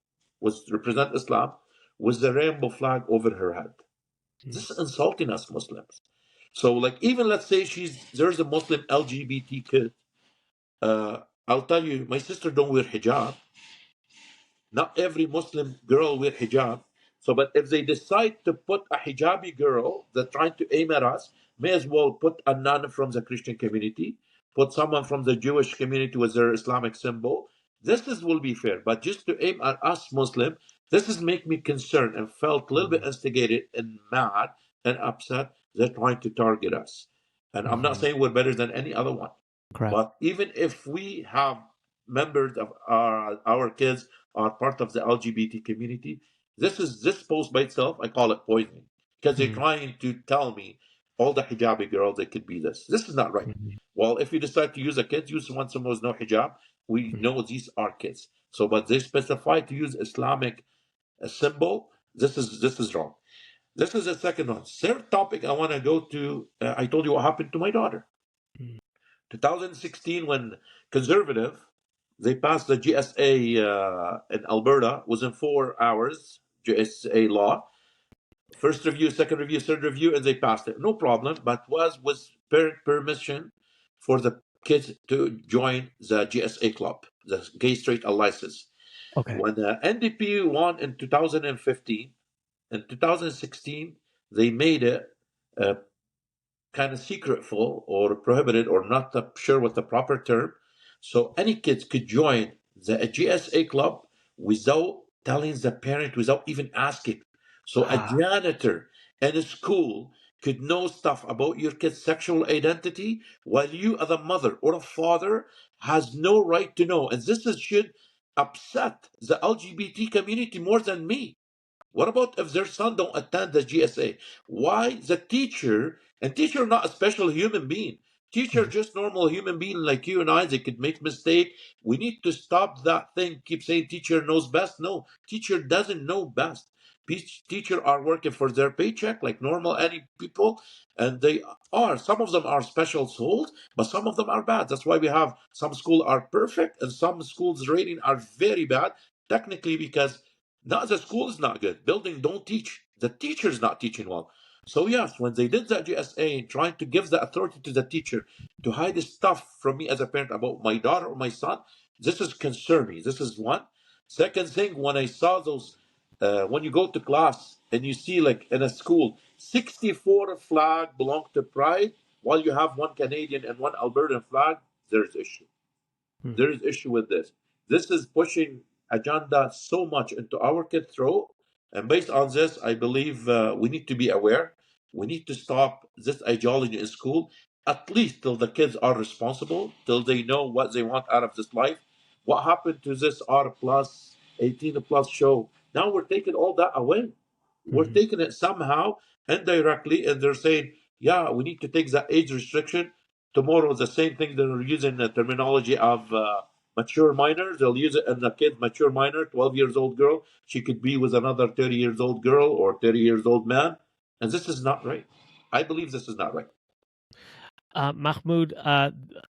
Speaker 2: was represent Islam, with the rainbow flag over her head.
Speaker 1: Mm.
Speaker 2: This is insulting us Muslims. So, like, even let's say there's a Muslim LGBT kid. I'll tell you, my sister don't wear hijab. Not every Muslim girl wear hijab. So, but if they decide to put a hijabi girl that trying to aim at us, may as well put a nun from the Christian community, put someone from the Jewish community with their Islamic symbol. This is will be fair, but just to aim at us Muslim, this is make me concerned and felt a little bit
Speaker 1: Mm.
Speaker 2: instigated and mad and upset. They're trying to target us, and I'm not
Speaker 1: Mhm.
Speaker 2: saying we're better than any other one,
Speaker 1: Correct.
Speaker 2: but even if we have members of our kids are part of the LGBT community. This post by itself, I call it poisoning because they're
Speaker 1: Mm.
Speaker 2: trying to tell me all the hijabi girls they could be this. This is not right.
Speaker 1: Mhm.
Speaker 2: Well, if you decide to use a kid, use one someone with no hijab. We
Speaker 1: Mm.
Speaker 2: know these are kids. So, but they specify to use Islamic symbol. This is wrong. This is the second one. Third topic I want to go to. I told you what happened to my daughter.
Speaker 1: Mm.
Speaker 2: 2016, when conservative, they passed the GSA in Alberta within 4 hours. GSA law, first review, second review, third review, and they passed it. No problem, but was parent permission for the kids to join the GSA club, the Gay Straight Alliances.
Speaker 1: Okay.
Speaker 2: When the NDP won in 2015, in 2016, they made it uh, kind of secretful or prohibited or not sure what the proper term. So any kids could join the GSA club without telling the parent, without even asking. So a
Speaker 1: Ah.
Speaker 2: janitor in a school could know stuff about your kid's sexual identity while you as a mother or a father has no right to know. And should upset the LGBT community more than me. What about if their son don't attend the GSA? Why the teacher, and teacher not a special human being, teacher
Speaker 1: Mm.
Speaker 2: just normal human being like you and I, they could make mistake. We need to stop that thing. Keep saying teacher knows best. No, teacher doesn't know best. Teacher are working for their paycheck like normal any people, and they are. Some of them are special souls, but some of them are bad. That's why we have some schools are perfect and some schools rating are very bad. Technically, because not the school is not good. Building don't teach. The teacher's not teaching well. So yes, when they did that GSA and trying to give the authority to the teacher to hide the stuff from me as a parent about my daughter or my son, this is concern me. This is one. Second thing, when I saw those, when you go to class and you see like in a school, 64 flag belong to Pride, while you have one Canadian and one Albertan flag, there's issue.
Speaker 1: Mm.
Speaker 2: There is issue with this. This is pushing agenda so much into our kids' throat, and based on this, I believe we need to be aware. We need to stop this ideology in school, at least till the kids are responsible, till they know what they want out of this life. What happened to this R plus 18 plus show? Now we're taking all that away. We're
Speaker 1: Mhm.
Speaker 2: taking it somehow indirectly, and they're saying, yeah, we need to take that age restriction. Tomorrow, the same thing they're using the terminology of mature minors. They'll use it in a kid, mature minor, 12 years old girl. She could be with another 30 years old girl or 30 years old man. And this is not right. I believe this is not right.
Speaker 1: Mahmoud,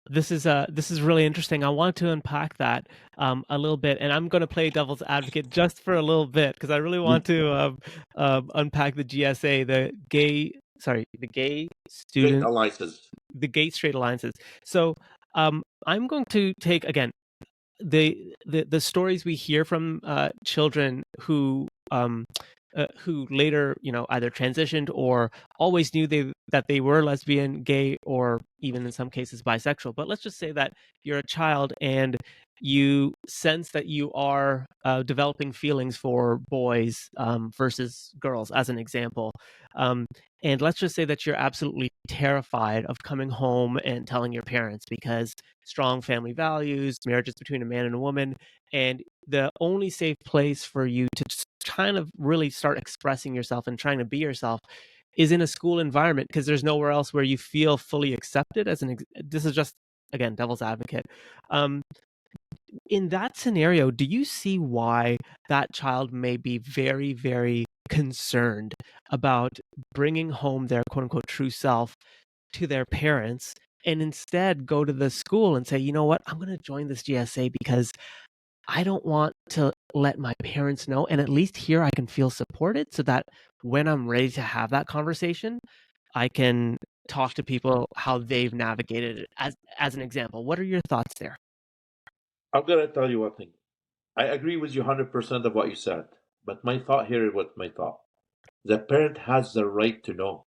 Speaker 1: this is really interesting. I want to unpack that a little bit, and I'm going to play devil's advocate just for a little bit because I really want to unpack the GSA, the gay
Speaker 2: Straight
Speaker 1: student,
Speaker 2: alliances.
Speaker 1: the gay straight alliances. So I'm going to take again the stories we hear from children who later either transitioned or always knew that they were lesbian, gay, or even in some cases bisexual. But let's just say that you're a child and you sense that you are developing feelings for boys versus girls, as an example. Um, and let's just say that you're absolutely terrified of coming home and telling your parents because strong family values, marriages between a man and a woman, and the only safe place for you to kind of really start expressing yourself and trying to be yourself is in a school environment because there's nowhere else where you feel fully accepted this is just again devil's advocate. um, in that scenario, do you see why that child may be very, very concerned about bringing home their quote unquote true self to their parents and instead go to the school and say, you know what, I'm going to join this GSA because I don't want to let my parents know. And at least here I can feel supported so that when I'm ready to have that conversation, I can talk to people how they've navigated it as an example. What are your thoughts there?
Speaker 2: I'm going to tell you one thing. I agree with you 100% of what you said. But my thought here is what my thought. The parent has the right to know.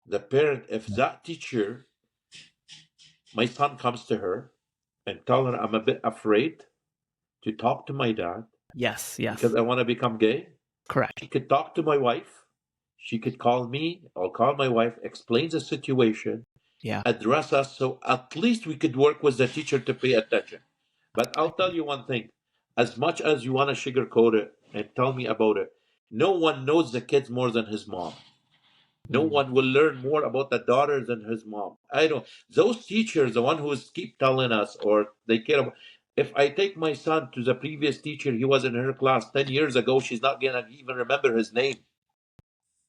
Speaker 2: The parent, if that teacher, my son comes to her and tell her I'm a bit afraid to talk to my dad
Speaker 1: Yes,
Speaker 2: because
Speaker 1: yes.
Speaker 2: I want to become gay,
Speaker 1: Correct.
Speaker 2: she could talk to my wife. She could call me or call my wife, explain the situation,
Speaker 1: Yeah.
Speaker 2: address us so at least we could work with the teacher to pay attention. But I'll tell you one thing, as much as you want to sugarcoat it and tell me about it, no one knows the kids more than his mom. No
Speaker 1: Mm,
Speaker 2: one will learn more about the daughter than his mom. I don't. Those teachers, the one who keep telling us, or they care about. If I take my son to the previous teacher, he was in her class 10 years ago. She's not gonna even remember his name.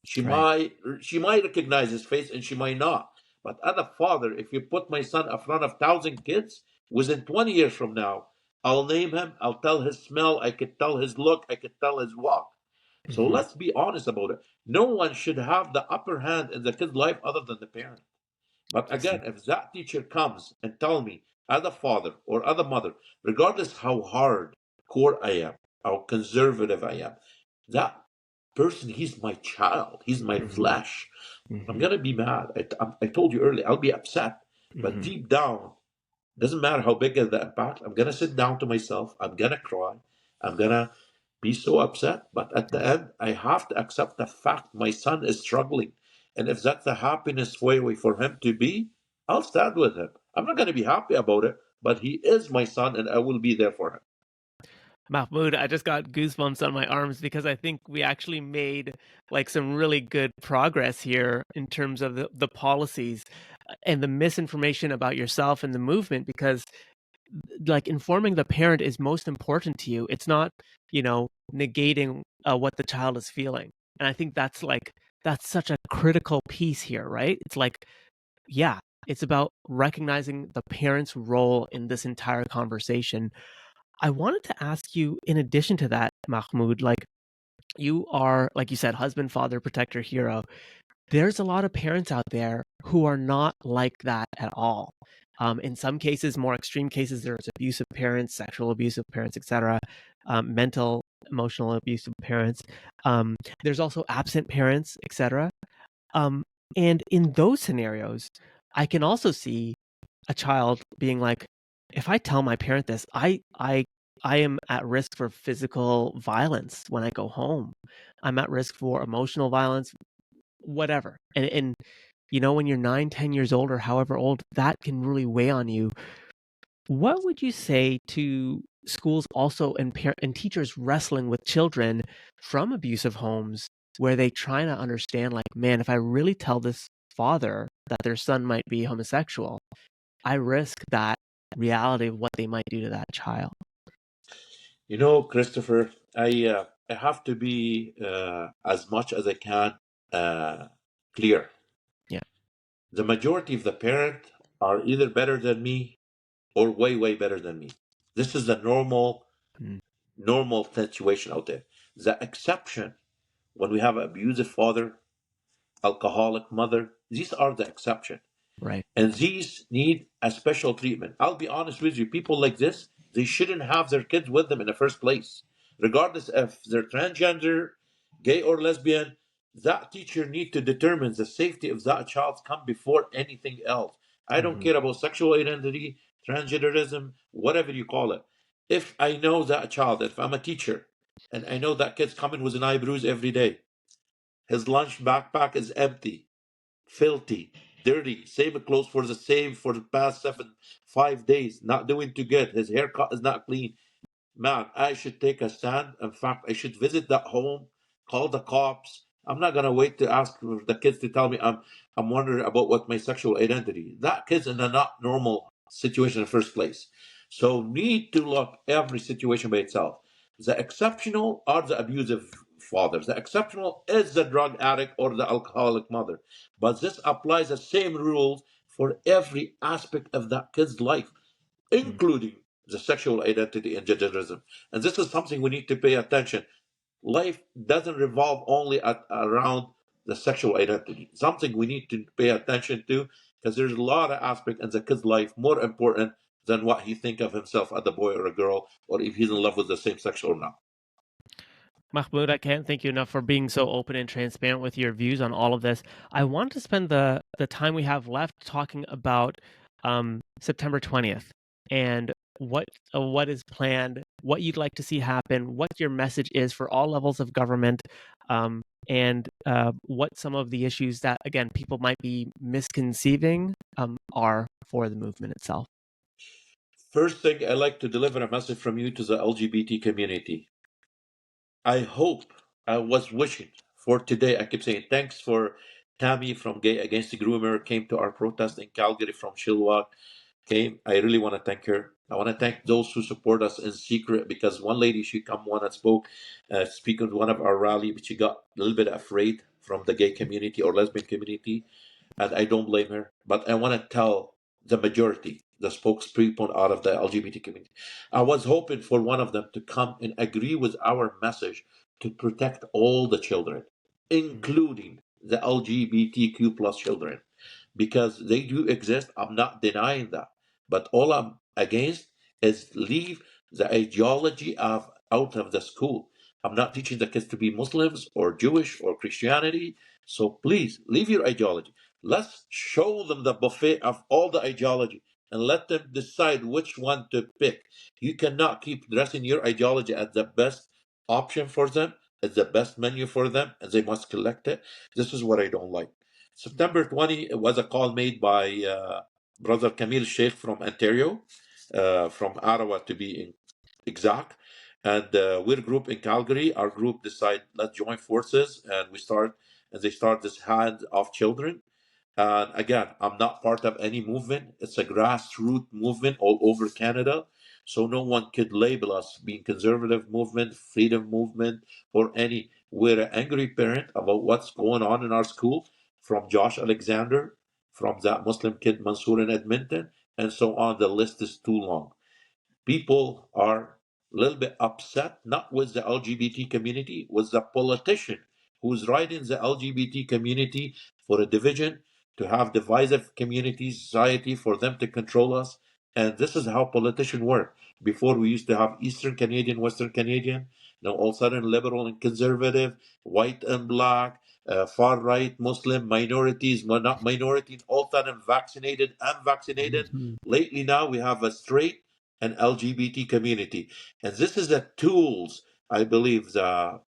Speaker 2: She
Speaker 1: right.
Speaker 2: might she might recognize his face and she might not. But as a father, if you put my son in front of 1,000 kids, within 20 years from now, I'll name him, I'll tell his smell, I could tell his look, I could tell his walk. So
Speaker 1: Hmm.
Speaker 2: let's be honest about it. No one should have the upper hand in the kid's life other than the parent. But
Speaker 1: I see.
Speaker 2: again, if that teacher comes and tell me as a father or as a mother, regardless how hard core I am, how conservative I am, that person, he's my child, he's my
Speaker 1: Hmm.
Speaker 2: flesh. I'm
Speaker 1: Hmm.
Speaker 2: gonna be mad. I told you earlier, I'll be upset. But
Speaker 1: Hmm.
Speaker 2: deep down, doesn't matter how big is the impact. I'm gonna sit down to myself. I'm gonna cry. I'm gonna be so upset. But at the
Speaker 1: Yeah.
Speaker 2: end, I have to accept the fact my son is struggling. And if that's the happiness way for him to be, I'll stand with him. I'm not gonna be happy about it, but he is my son, and I will be there for him.
Speaker 1: Mahmoud, I just got goosebumps on my arms because I think we actually made like some really good progress here in terms of the policies and the misinformation about yourself and the movement because like informing the parent is most important to you. It's not, negating what the child is feeling. And I think that's such a critical piece here, right? It's like, yeah, it's about recognizing the parent's role in this entire conversation. I wanted to ask you, in addition to that, Mahmoud, like you are, like you said, husband, father, protector, hero. There's a lot of parents out there who are not like that at all. In some cases, more extreme cases, there's abusive parents, sexual abusive parents, etc., mental, emotional abusive parents. Um, there's also absent parents, etc. Um, and in those scenarios, I can also see a child being like, if I tell my parent this, I am at risk for physical violence when I go home. I'm at risk for emotional violence, whatever. And when you're 9, 10 years old or however old, that can really weigh on you. What would you say to schools also and teachers wrestling with children from abusive homes where they try to understand, like, man, if I really tell this father that their son might be homosexual, I risk that reality of what they might do to that child.
Speaker 2: Christopher, I have to be as much as I can uh, clear.
Speaker 1: Yeah.
Speaker 2: The majority of the parent are either better than me or way, way better than me. This is the
Speaker 1: Mm,
Speaker 2: normal situation out there. The exception, when we have an abusive father, alcoholic mother, these are the exception.
Speaker 1: right.
Speaker 2: And these need a special treatment. I'll be honest with you, people like this, they shouldn't have their kids with them in the first place. Regardless if they're transgender, gay or lesbian, that teacher need to determine the safety of that child come before anything else. I don't
Speaker 1: Hmm.
Speaker 2: care about sexual identity, transgenderism, whatever you call it. If I know that child, if I'm a teacher, and I know that kid's coming with an eye bruise every day, his lunch backpack is empty, filthy, dirty, same clothes for the same for the past 5 days, not doing too good. His haircut is not clean. Man, I should take a stand. In fact, I should visit that home, call the cops. I'm not gonna wait to ask for the kids to tell me I'm wondering about what my sexual identity. That kid's in a not normal situation in the first place. So need to look every situation by itself. The exceptional are the abusive fathers. The exceptional is the drug addict or the alcoholic mother. But this applies the same rules for every aspect of that kid's life,
Speaker 1: Mm.
Speaker 2: including the sexual identity and genderism. And this is something we need to pay attention. Life doesn't revolve only around the sexual identity. Something we need to pay attention to because there's a lot of aspects in the kid's life more important than what he think of himself as a boy or a girl, or if he's in love with the same sex or not.
Speaker 1: Mahmoud, I can't thank you enough for being so open and transparent with your views on all of this. I want to spend the time we have left talking about September 20th and what is planned, what you'd like to see happen, what your message is for all levels of government, and what some of the issues that, again, people might be misconceiving are for the movement itself.
Speaker 2: First thing, I like to deliver a message from you to the LGBT community. I hope, I was wishing for today. I keep saying thanks for Tammy from Gay Against the Groomer came to our protest in Calgary from Chilliwack. Came. I really want to thank her. I want to thank those who support us in secret because one lady, she come one and spoke, speak at one of our rally, but she got a little bit afraid from the gay community or lesbian community, and I don't blame her. But I want to tell the majority, the spokespeople out of the LGBT community. I was hoping for one of them to come and agree with our message to protect all the children,
Speaker 1: Mm.
Speaker 2: including the LGBTQ plus children, because they do exist. I'm not denying that. But all I'm against is leave the ideology of out of the school. I'm not teaching the kids to be Muslims or Jewish or Christianity. So please leave your ideology. Let's show them the buffet of all the ideology and let them decide which one to pick. You cannot keep dressing your ideology as the best option for them, as the best menu for them, and they must collect it. This is what I don't like. September 20 was a call made by Brother Camille Sheikh from Ontario, from Ottawa to be exact. And we're a group in Calgary. Our group decide let's join forces, and they start this hand of children. And again, I'm not part of any movement. It's a grassroots movement all over Canada. So no one could label us being conservative movement, freedom movement, or any. We're an angry parent about what's going on in our school, from Josh Alexander, from that Muslim kid Mansour in Edmonton, and so on. The list is too long. People are a little bit upset, not with the LGBT community, with the politician who's riding the LGBT community for a division, to have divisive community society for them to control us. And this is how politicians work. Before we used to have Eastern Canadian, Western Canadian, now all of a sudden liberal and conservative, white and black, far right, Muslim, minorities, not minorities, all of a sudden vaccinated, unvaccinated.
Speaker 1: Mhm.
Speaker 2: Lately now we have a straight and LGBT community. And this is the tools, I believe, the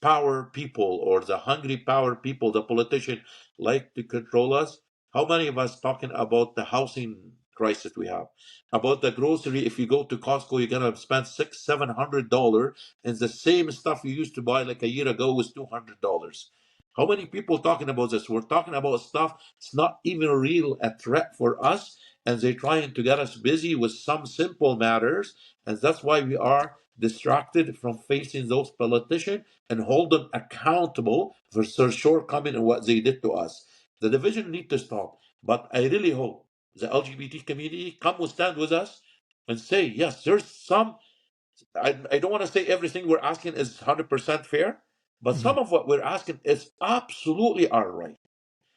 Speaker 2: power people or the hungry power people, the politician, like to control us. How many of us talking about the housing crisis we have? About the grocery, if you go to Costco, you're gonna spend $600-700, and the same stuff you used to buy like a year ago was $200. How many people talking about this? We're talking about stuff it's not even real a threat for us, and they're trying to get us busy with some simple matters, and that's why we are distracted from facing those politicians and hold them accountable for their shortcoming and what they did to us. The division need to stop. But I really hope the LGBT community come and stand with us and say, yes, there's some. I don't want to say everything we're asking is 100% fair, but
Speaker 1: Mhm.
Speaker 2: some of what we're asking is absolutely our right.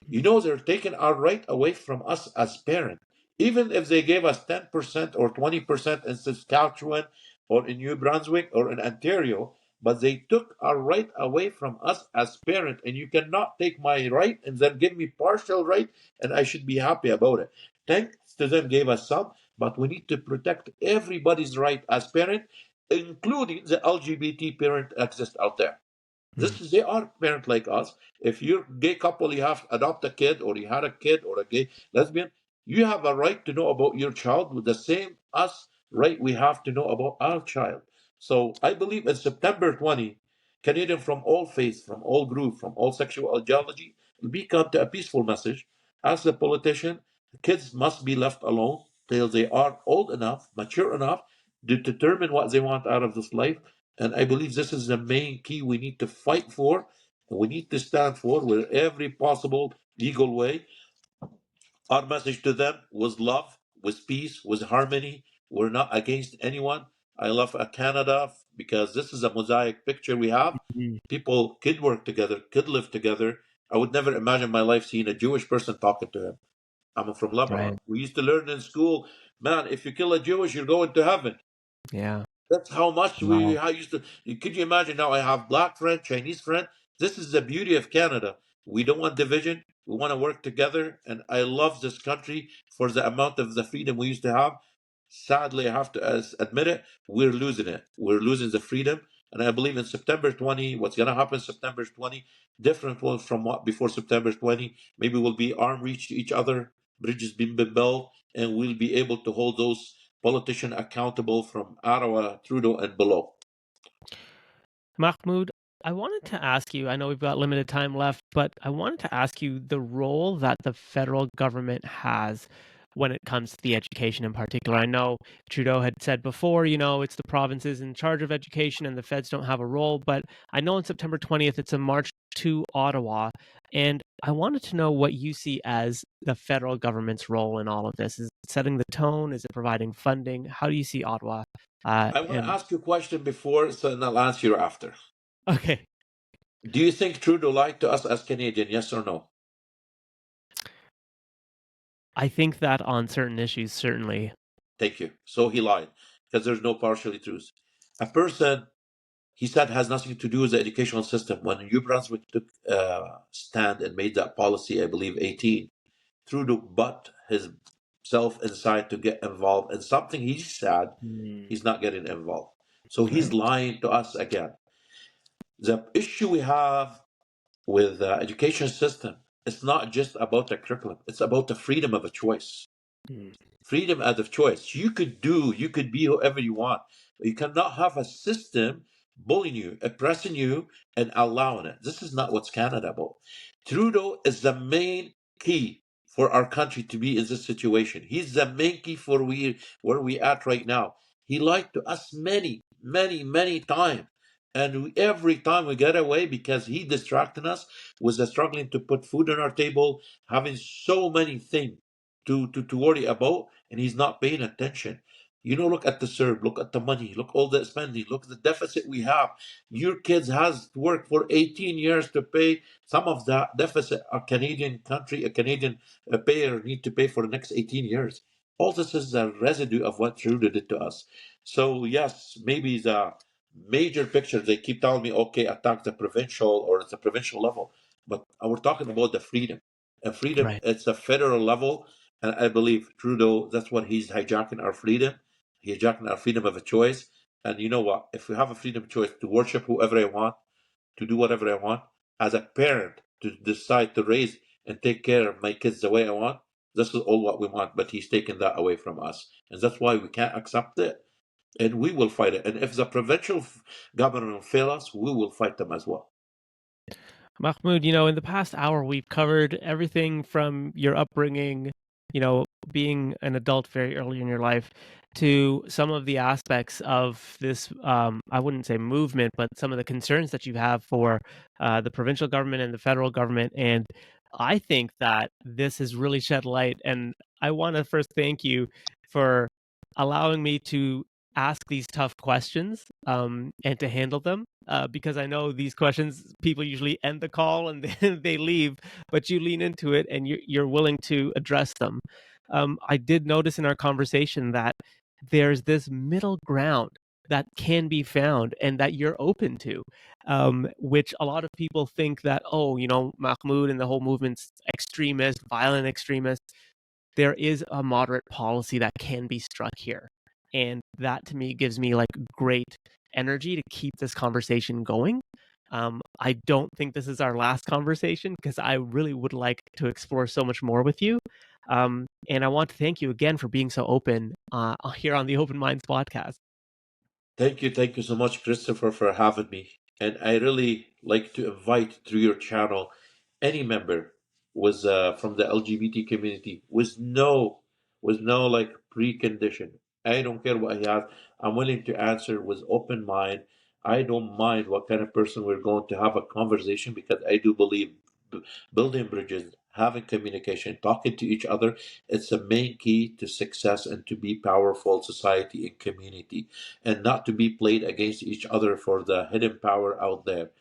Speaker 2: You know, they're taking our right away from us as parents. Even if they gave us 10% or 20% in Saskatchewan or in New Brunswick or in Ontario, but they took our right away from us as parents. And you cannot take my right and then give me partial right, and I should be happy about it. Thanks to them gave us some, but we need to protect everybody's right as parent, including the LGBT parent exist out there.
Speaker 1: Mhm.
Speaker 2: They are parent like us. If you're a gay couple, you have to adopt a kid, or you had a kid, or a gay lesbian, you have a right to know about your child with the same us right we have to know about our child. So I believe in September 20, Canadian from all faiths, from all groups, from all sexual ideology, will become to a peaceful message. As the politician, kids must be left alone till they are old enough, mature enough to determine what they want out of this life. And I believe this is the main key we need to fight for, and we need to stand for with every possible legal way. Our message to them was love, was peace, was harmony. We're not against anyone. I love Canada because this is a mosaic picture we have.
Speaker 1: Mhm.
Speaker 2: People could work together, could live together. I would never imagine my life seeing a Jewish person talking to him. I'm from Lebanon.
Speaker 1: Right.
Speaker 2: We used to learn in school, man, if you kill a Jewish, you're going to heaven.
Speaker 1: Yeah.
Speaker 2: That's how much
Speaker 1: Wow.
Speaker 2: I used to. Could you imagine now? I have black friend, Chinese friend. This is the beauty of Canada. We don't want division. We want to work together, and I love this country for the amount of the freedom we used to have. Sadly, I have to admit it. We're losing it. We're losing the freedom, and I believe in September 20, what's going to happen September 20, different one from what before September 20. Maybe we'll be arm reach to each other, bridges being built, and we'll be able to hold those politician accountable from Ottawa, Trudeau, and below.
Speaker 1: Mahmoud, I wanted to ask you, I know we've got limited time left, but I wanted to ask you the role that the federal government has when it comes to the education in particular. I know Trudeau had said before, it's the provinces in charge of education and the feds don't have a role, but I know on September 20th, it's a march to Ottawa. And I wanted to know what you see as the federal government's role in all of this. Is it setting the tone? Is it providing funding? How do you see Ottawa?
Speaker 2: I want to
Speaker 1: And
Speaker 2: ask you a question before, so then I'll answer you after.
Speaker 1: okay,
Speaker 2: Do you think Trudeau lied to us as Canadian? Yes or no?
Speaker 1: I think that on certain issues, certainly.
Speaker 2: Thank you. So he lied because there's no partially truth. A person he said has nothing to do with the educational system. When New Brunswick took a stand and made that policy, I believe 18, Trudeau butt himself inside to get involved in something he said
Speaker 1: Mm,
Speaker 2: he's not getting involved. So he's
Speaker 1: right.
Speaker 2: lying to us again. The issue we have with the education system, it's not just about the curriculum. It's about the freedom of a choice.
Speaker 1: Mm,
Speaker 2: Freedom as of choice. You could be whoever you want. But you cannot have a system bullying you, oppressing you, and allowing it. This is not what's Canada about. Trudeau is the main key for our country to be in this situation. He's the main key for where we at right now. He lied to us many, many, many times. And every time we get away because he distracted us with the struggling to put food on our table, having so many things to worry about, and he's not paying attention. Look at the CERB, look at the money, look all the spending, look at the deficit we have. Your kids has to work for 18 years to pay some of that deficit. A Canadian country, a Canadian payer need to pay for the next 18 years. All this is a residue of what Trudeau did to us. So yes, maybe the major picture they keep telling me, okay, attack the provincial or it's a provincial level, but we're talking about the freedom. And freedom,
Speaker 1: right.
Speaker 2: it's a federal level, and I believe Trudeau, that's what he's hijacking our freedom. He's hijacking our freedom of a choice. And you know what? If we have a freedom of choice to worship whoever I want, to do whatever I want, as a parent, to decide to raise and take care of my kids the way I want, this is all what we want. But he's taking that away from us. And that's why we can't accept it. And we will fight it. And if the provincial government will fail us, we will fight them as well.
Speaker 1: Mahmoud, in the past hour, we've covered everything from your upbringing, being an adult very early in your life, to some of the aspects of this, I wouldn't say movement, but some of the concerns that you have for the provincial government and the federal government. And I think that this has really shed light, and I want to first thank you for allowing me to ask these tough questions and to handle them. Because I know these questions, people usually end the call and they leave, but you lean into it and you're willing to address them. I did notice in our conversation that there's this middle ground that can be found and that you're open to, which a lot of people think that, oh, Mahmoud and the whole movement's extremist, violent extremist. There is a moderate policy that can be struck here. And that to me gives me like great energy to keep this conversation going. I don't think this is our last conversation because I really would like to explore so much more with you. And I want to thank you again for being so open here on the Open Minds podcast.
Speaker 2: Thank you so much, Christopher, for having me. And I really like to invite through your channel any member was from the LGBT community with no like precondition. I don't care what he has. I'm willing to answer with open mind. I don't mind what kind of person we're going to have a conversation because I do believe b- building bridges, having communication, talking to each other, it's a main key to success and to be powerful society and community and not to be played against each other for the hidden power out there.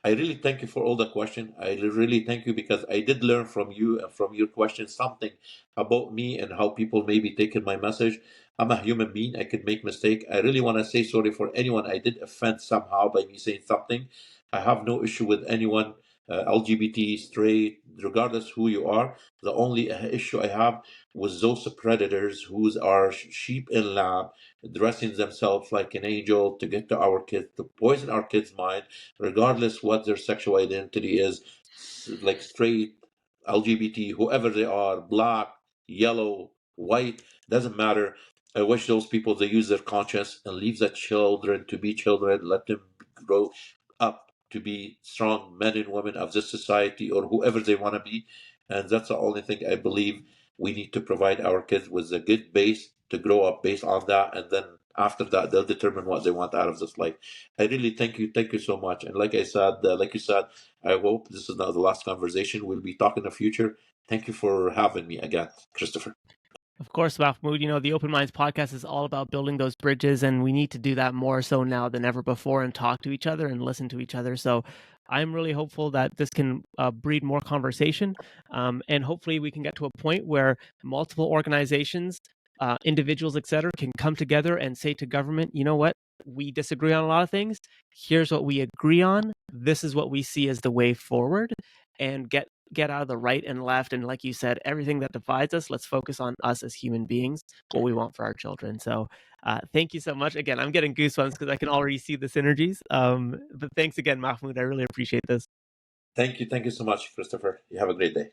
Speaker 2: I really thank you for all the questions. I really thank you because I did learn from you and from your questions something about me and how people may be taking my message. I'm a human being. I could make mistake. I really want to say sorry for anyone I did offend somehow by me saying something. I have no issue with anyone, LGBT, straight, regardless who you are. The only issue I have was those predators who are sheep in lamb, dressing themselves like an angel to get to our kids, to poison our kids' mind regardless what their sexual identity is, like straight, LGBT, whoever they are, black, yellow, white, doesn't matter. I wish those people they use their conscience and leave the children to be children, let them grow up to be strong men and women of this society or whoever they want to be. And that's the only thing I believe we need to provide our kids with a good base to grow up based on that, and then after that they'll determine what they want out of this life. I really thank you so much. And like I said, like you said, I hope this is not the last conversation. We'll be talking in the future. Thank you for having me again, Christopher.
Speaker 1: Of course, Mahmoud, the Open Minds podcast is all about building those bridges, and we need to do that more so now than ever before and talk to each other and listen to each other. So I'm really hopeful that this can breed more conversation, and hopefully we can get to a point where multiple organizations, individuals, etc., can come together and say to government, you know what? We disagree on a lot of things. Here's what we agree on. This is what we see as the way forward, and get out of the right and left, and like you said, everything that divides us. Let's focus on us as human beings, what we want for our children. So thank you so much again. I'm getting goosebumps because I can already see the synergies, but thanks again, Mahmoud. I really appreciate this.
Speaker 2: Thank you so much, Christopher. You have a great day.